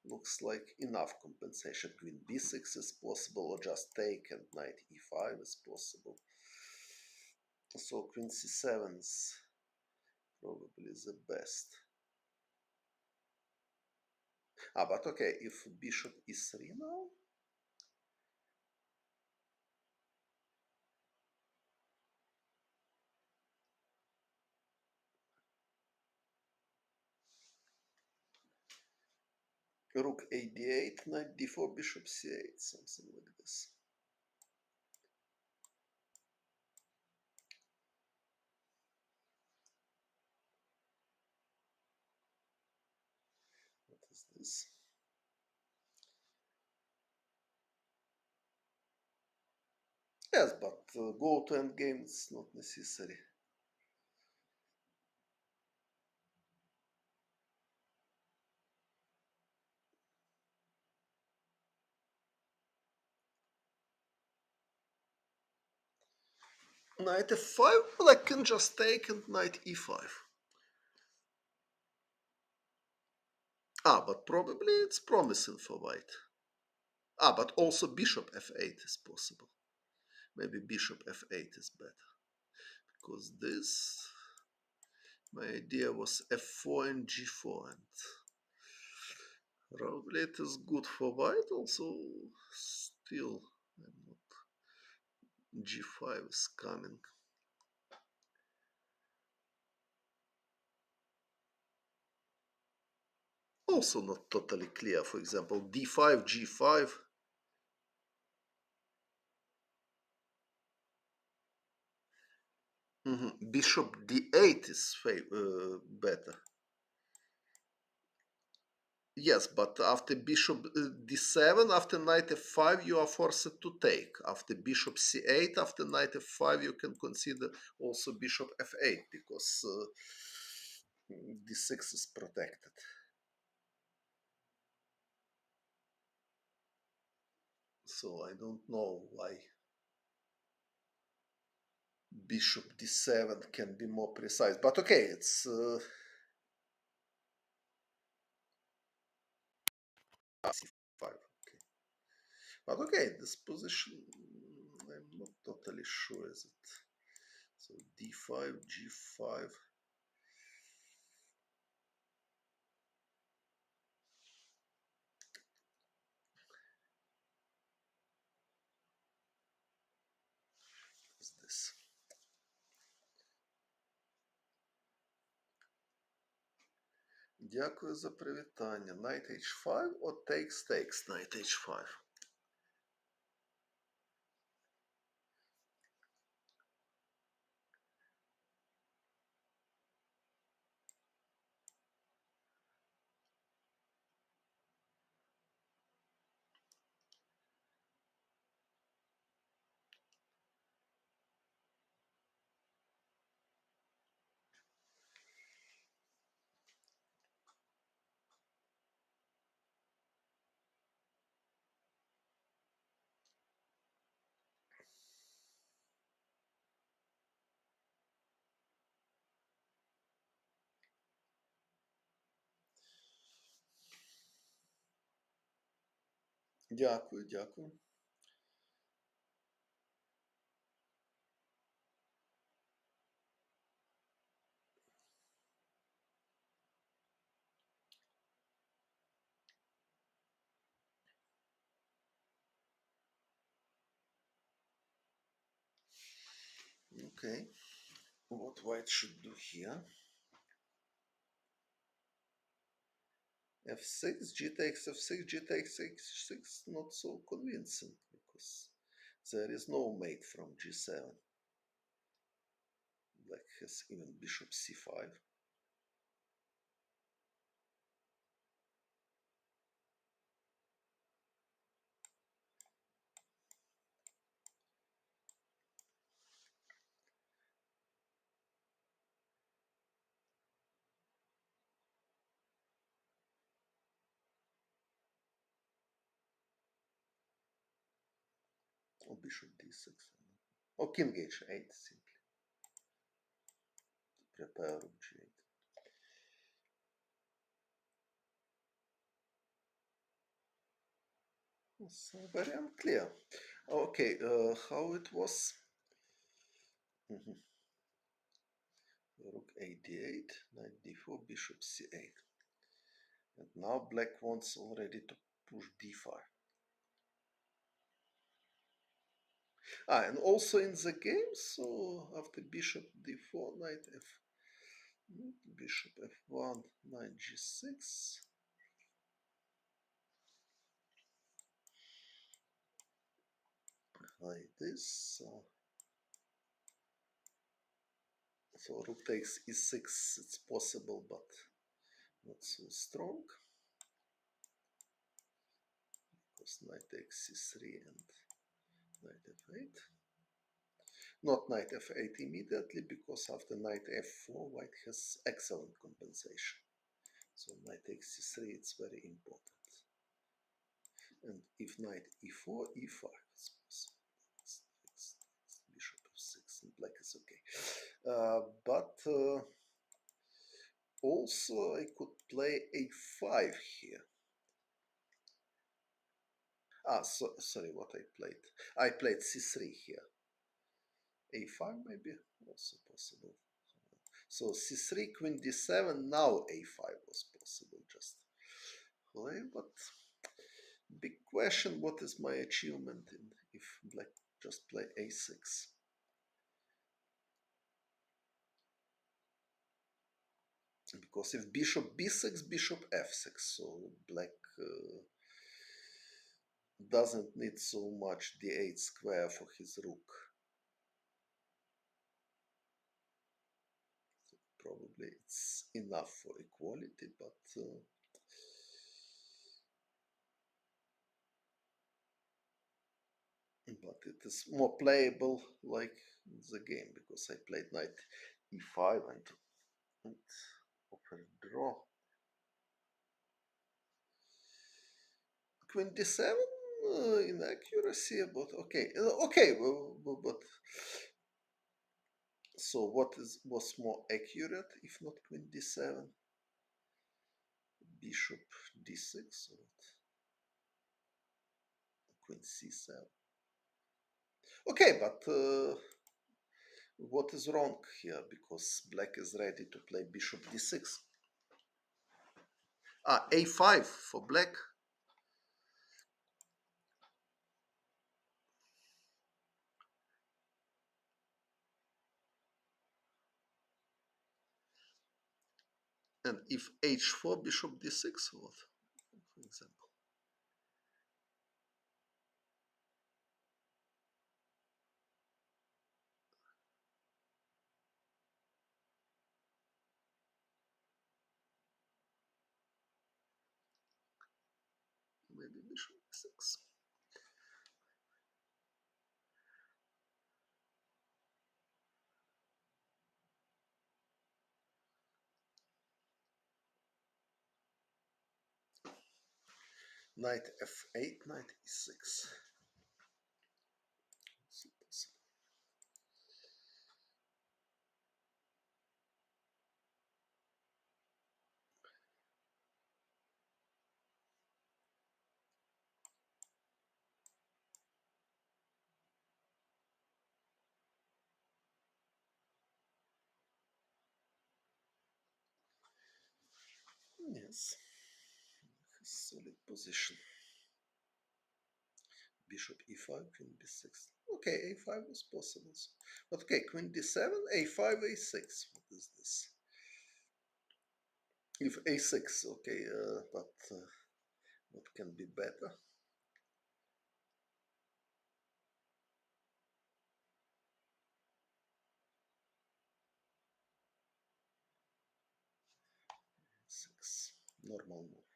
looks like enough compensation. Queen b6 is possible, or just take and knight e5 is possible. So queen c7 is probably the best. But okay, if bishop e3 now. Rook a d8, knight d4, bishop c8, something like this. What is this? Yes, but go to endgame is not necessary. Knight f5, well, I can just take and knight e5. But probably it's promising for white. But also bishop f8 is possible. Maybe bishop f8 is better. Because this, my idea was f4 and g4. And probably it is good for white. Also, still, g5 is coming. Also not totally clear. For example, d5, g5. Bishop d8 is better. Yes, but after bishop d7, after knight f5, you are forced to take. After bishop c8, after knight f5, you can consider also bishop f8, because d6 is protected. So I don't know why bishop d7 can be more precise. But okay, it's... c5, okay. But okay, this position, I'm not totally sure, is it? So d5, g5. Is this? Дякую за привітання. Knight h5 or takes, knight h5? Дякую, дякую. Okay. What white should do here? F6, g takes f6, g takes h6, not so convincing because there is no mate from g7. Black has even bishop c5. Or bishop d6. Or king h8 simply to prepare rook g8. So very unclear. Okay, how it was? Mhm. Rook a d8, knight d4, bishop c8. And now black wants already to push d5. And also in the game, so after bishop d4, knight f, bishop f1, knight g6. Like this. So rook takes e6, it's possible, but not so strong. Because knight takes c3 and knight f8. Not knight f8 immediately, because after knight f4, white has excellent compensation. So knight takes c3, it's very important. And if knight e4, e5 is possible. It's bishop f6 and black is okay. But also I could play a5 here. Sorry, what I played. I played c3 here. a5 maybe also possible. So c3, queen d7, now a5 was possible just play, but big question, what is my achievement if black just play a6? Because if bishop b6, bishop f6, so black doesn't need so much d8 square for his rook. So probably it's enough for equality, but it is more playable like the game, because I played knight e5 and offered draw. Queen d7 inaccuracy, but okay, okay, but so what was more accurate if not queen d7? Bishop d6 or queen c7? Okay, but what is wrong here? Because black is ready to play bishop d6. A5 for black. And if h4, bishop d6, what, for example? Maybe bishop d6. Knight f8, knight e6. Yes, solid position. Bishop e5, queen b6. Okay, a5 was possible. But okay, queen d7, a5, a6. What is this? If a6, okay, but what can be better? Six, normal move.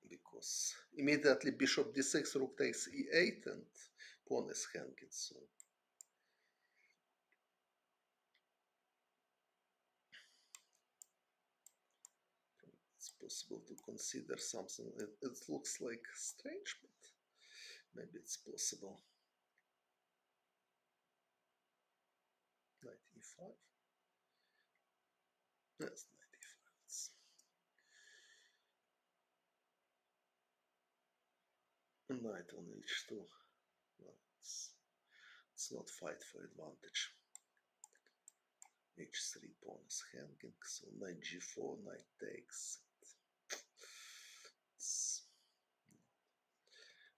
Because immediately bishop d6, rook takes e8, and pawn is hanging, so it's possible to consider something. It looks like strange, but maybe it's possible. Knight e5. Yes, knight e5. Knight on h2. Well, it's not fight for advantage. h3 pawn is hanging, so knight g4, knight takes.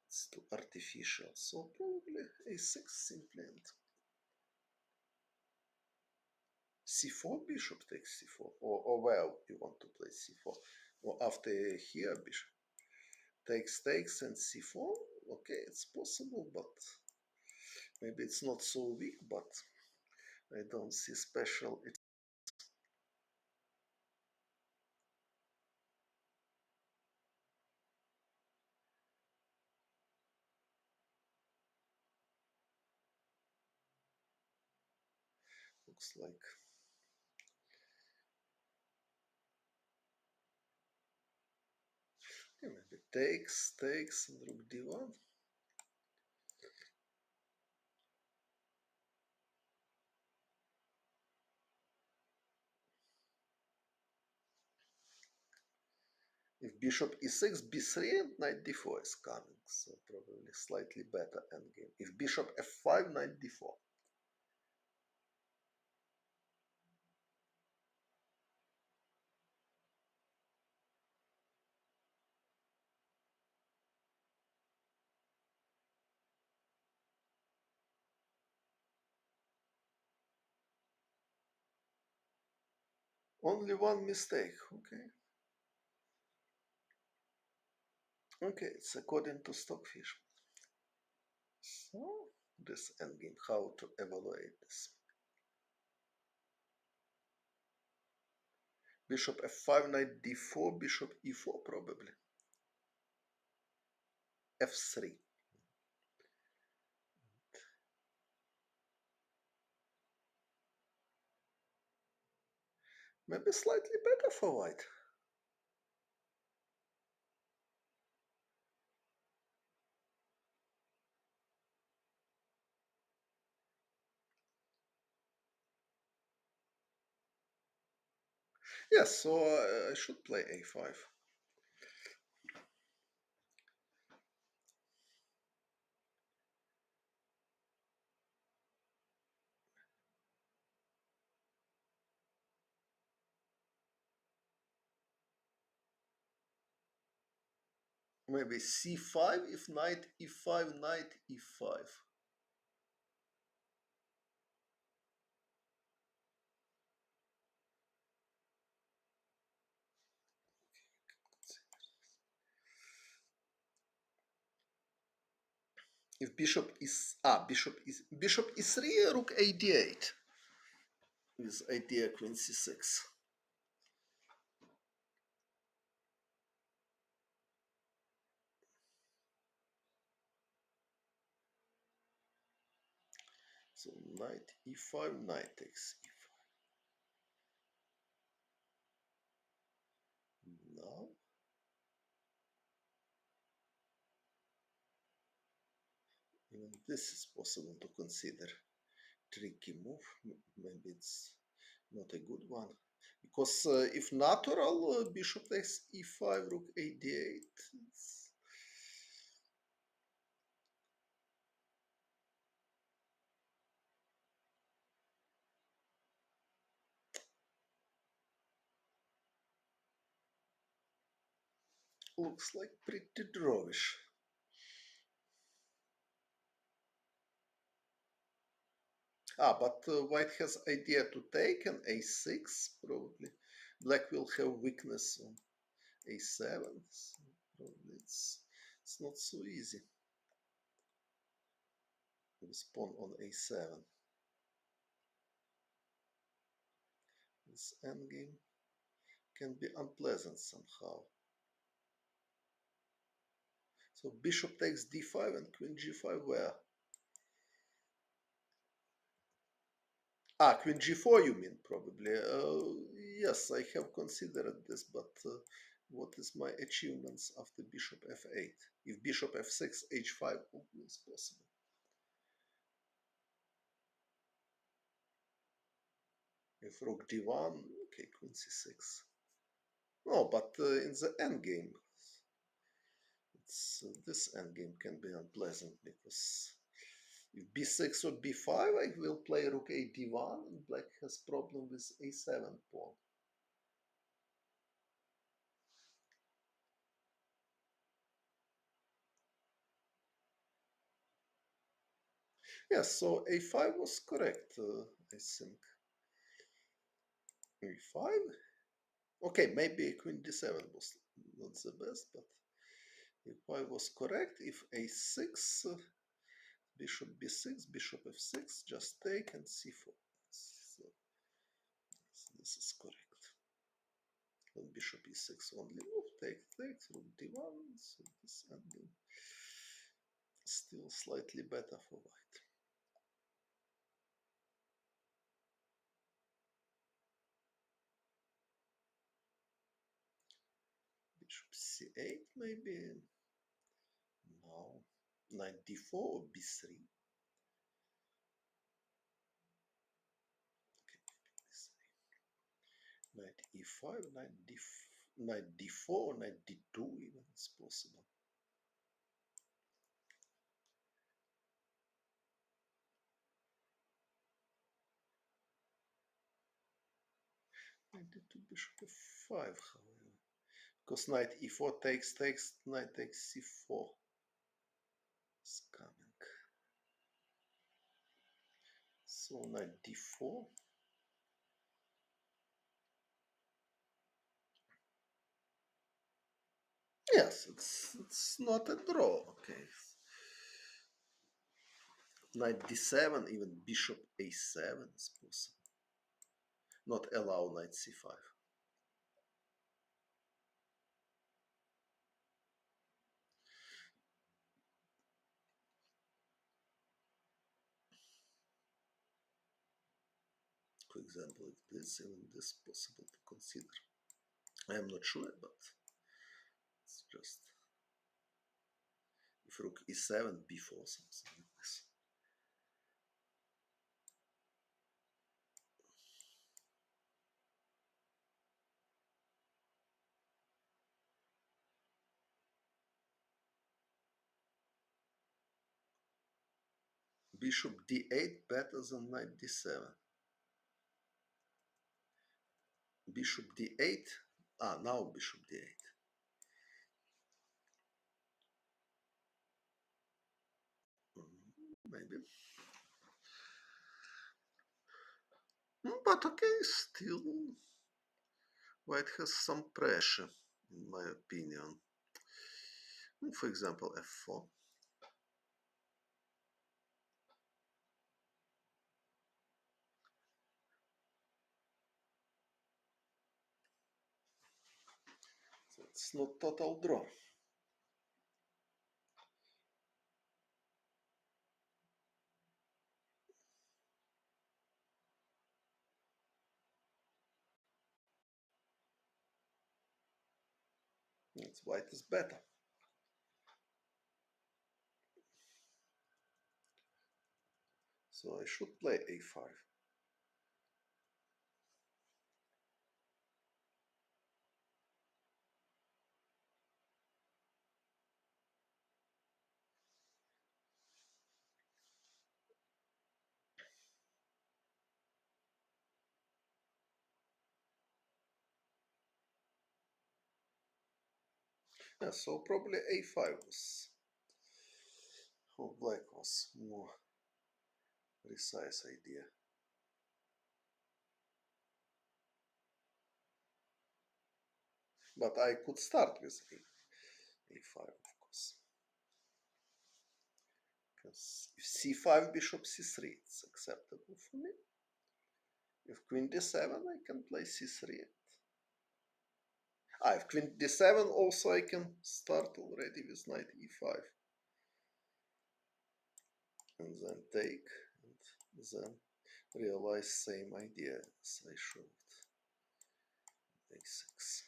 It's too artificial, so probably a6 simply, and c4, bishop takes c4, or where you want to play c4, or after here bishop takes and c4. Okay, it's possible, but maybe it's not so weak, but I don't see special. It looks like maybe takes and rook d1. If bishop e6, b3 and knight d4 is coming, so probably slightly better endgame. If bishop f5, knight d4. Only one mistake, okay. Okay, it's according to Stockfish. So, this endgame, how to evaluate this. Bishop f5, knight d4, bishop e4 probably. f3. Maybe slightly better for white. Yes, so I should play a5. Maybe c5 if knight e5, knight e5. If bishop e3, rook a d8 with idea queen c6. So knight e5, knight takes e5. Now, even this is possible to consider. Tricky move. Maybe it's not a good one. Because if natural, bishop takes e5, rook a d8. Looks like pretty drawish. But white has idea to take an a6 probably. Black will have weakness on a7. So probably it's not so easy with pawn on a7. This endgame can be unpleasant somehow. So bishop takes d5 and queen g5 where? Queen g4 you mean probably. Yes, I have considered this, but what is my achievements after bishop f8? If bishop f6, h5 is possible. If rook d1, okay, queen c6. No, but in the endgame, this endgame can be unpleasant because if b6 or b5, I will play rook a d1, and black has problem with a7 pawn. Yes, so a5 was correct, I think. a5? Okay, maybe queen d7 was not the best, but a5 was correct. If a6, bishop b6, bishop f6, just take and c4. So this is correct. Then bishop e6 only move, take, rook d1, so this ending still slightly better for white. Bishop c8 maybe, no, knight d4 or b3. Knight e5, knight d4, knight d2 even is possible. Knight d2, bishop f5, however, because knight e4 takes, knight takes c4 is coming. So knight d4. Yes, it's not a draw. Okay. Knight d7, even bishop a7 is possible. Not allow knight c5. For example, if this, even this possible to consider. I am not sure, but it's just if rook e7, b4, something like this. Bishop d8 better than knight d7. Bishop d8. Now bishop d8. Maybe. But okay, still white has some pressure, in my opinion. For example, f4. So it's not total draw. It's white is better. So I should play a5. Yeah, so probably a5 was for black was more precise idea. But I could start with a5, of course. Because if c5, bishop c3, it's acceptable for me. If queen d7, I can play c3. If queen d7, also I can start already with knight e5. And then take, and then realize same idea as I showed. a6.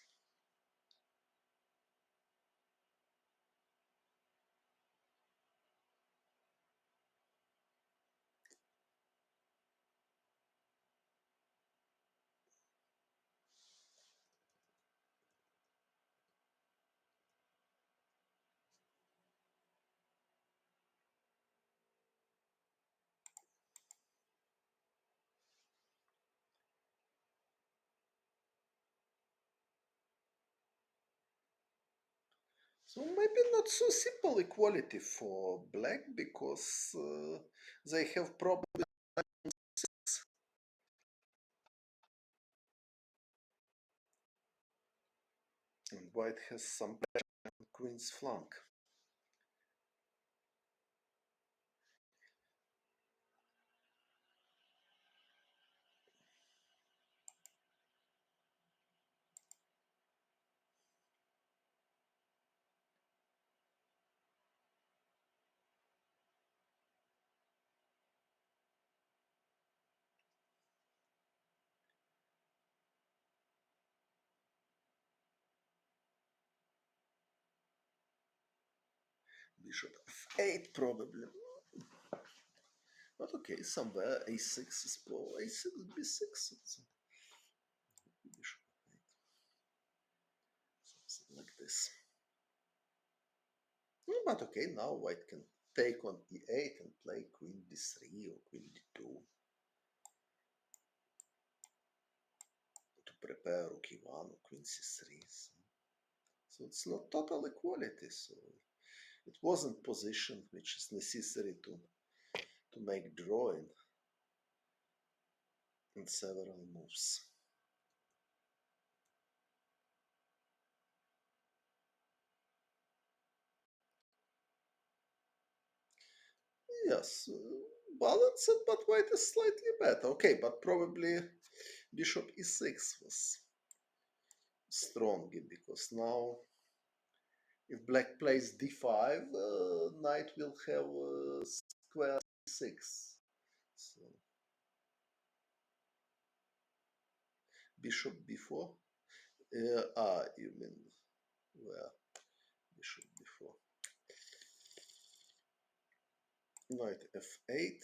So maybe not so simple equality for black because they have problem with and white has some pressure on queen's flank. Bishop f8 probably. But okay, somewhere a6 is pro, a6, b6. Bishop f8. Something like this. But okay, now white can take on e8 and play queen d3 or queen d2 to prepare rook e1 or queen c3. So it's not total equality. So it wasn't position which is necessary to make drawing in several moves. Yes, balanced, but white is slightly better. Okay, but probably bishop e6 was stronger because now if black plays d5, knight will have square e6. So bishop b4. You mean where? Bishop b4. Knight f8.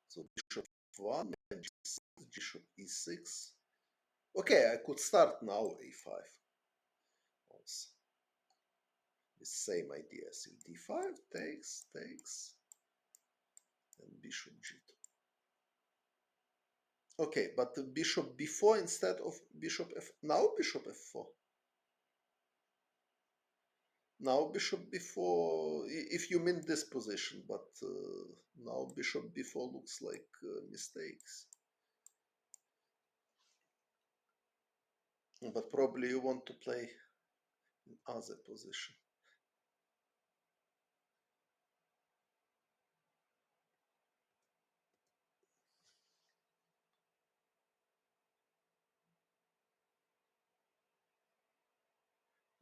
So bishop f1, bishop e6. Okay, I could start now a5 also. The same idea. So d5 takes, and bishop g2. Okay, but the bishop b4 instead of bishop f. Now bishop f4. Now bishop b4, if you mean this position, but now bishop b4 looks like mistakes. But probably you want to play in other position.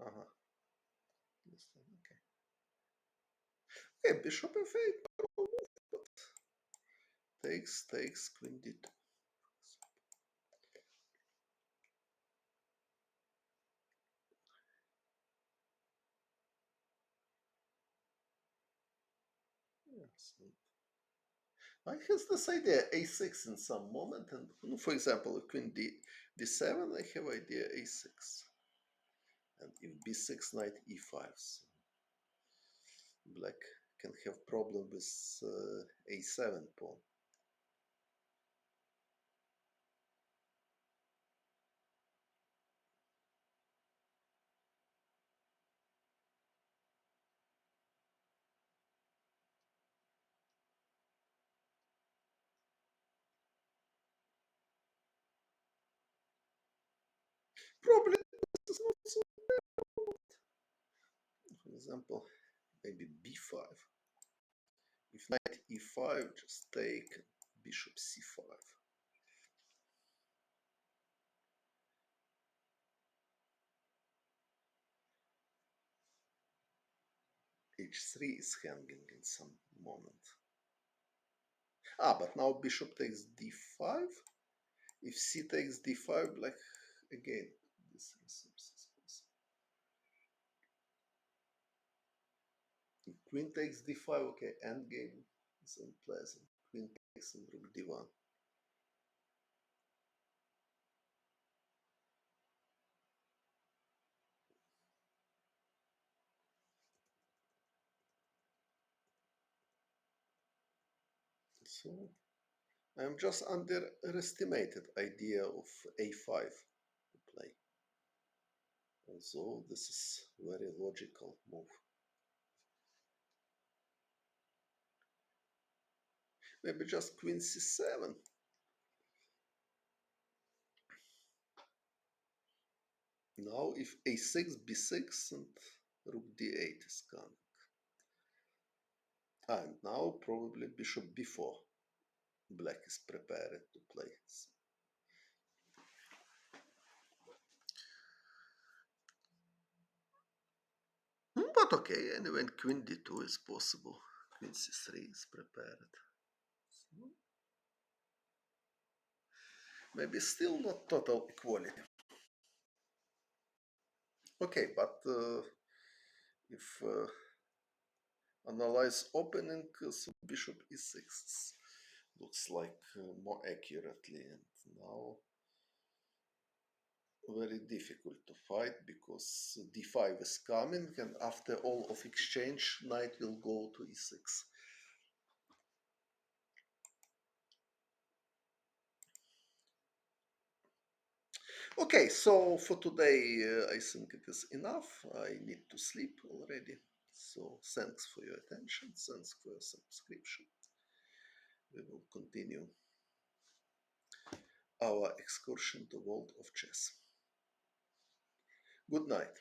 Uh-huh. Okay. Okay, bishop f8, but takes, queen d2. Yes. I has this idea a6 in some moment, and for example, queen d7, I have idea a6, and if b6, knight e5, so black can have problem with a7 pawn. probably this is not so. For example, maybe b5. If knight e5, just take bishop c5. h3 is hanging in some moment. But now bishop takes d5. If c takes d5, black again. This resource is if queen takes d5, okay, endgame is unpleasant. Queen takes and rook d1. So I'm just underestimated idea of a5 to play. Although this is very logical move. Maybe just queen c7. Now if a6, b6 and rook d8 is coming. And now probably bishop b4. Black is prepared to play. But okay, anyway, queen d2 is possible. Queen c3 is prepared. So maybe still not total equality. Okay, but if analyze opening, so bishop e6 looks like more accurately, and now very difficult to fight because d5 is coming, and after all of exchange, knight will go to e6. Okay, so for today, I think it is enough. I need to sleep already. So thanks for your attention. Thanks for your subscription. We will continue our excursion to world of chess. Good night.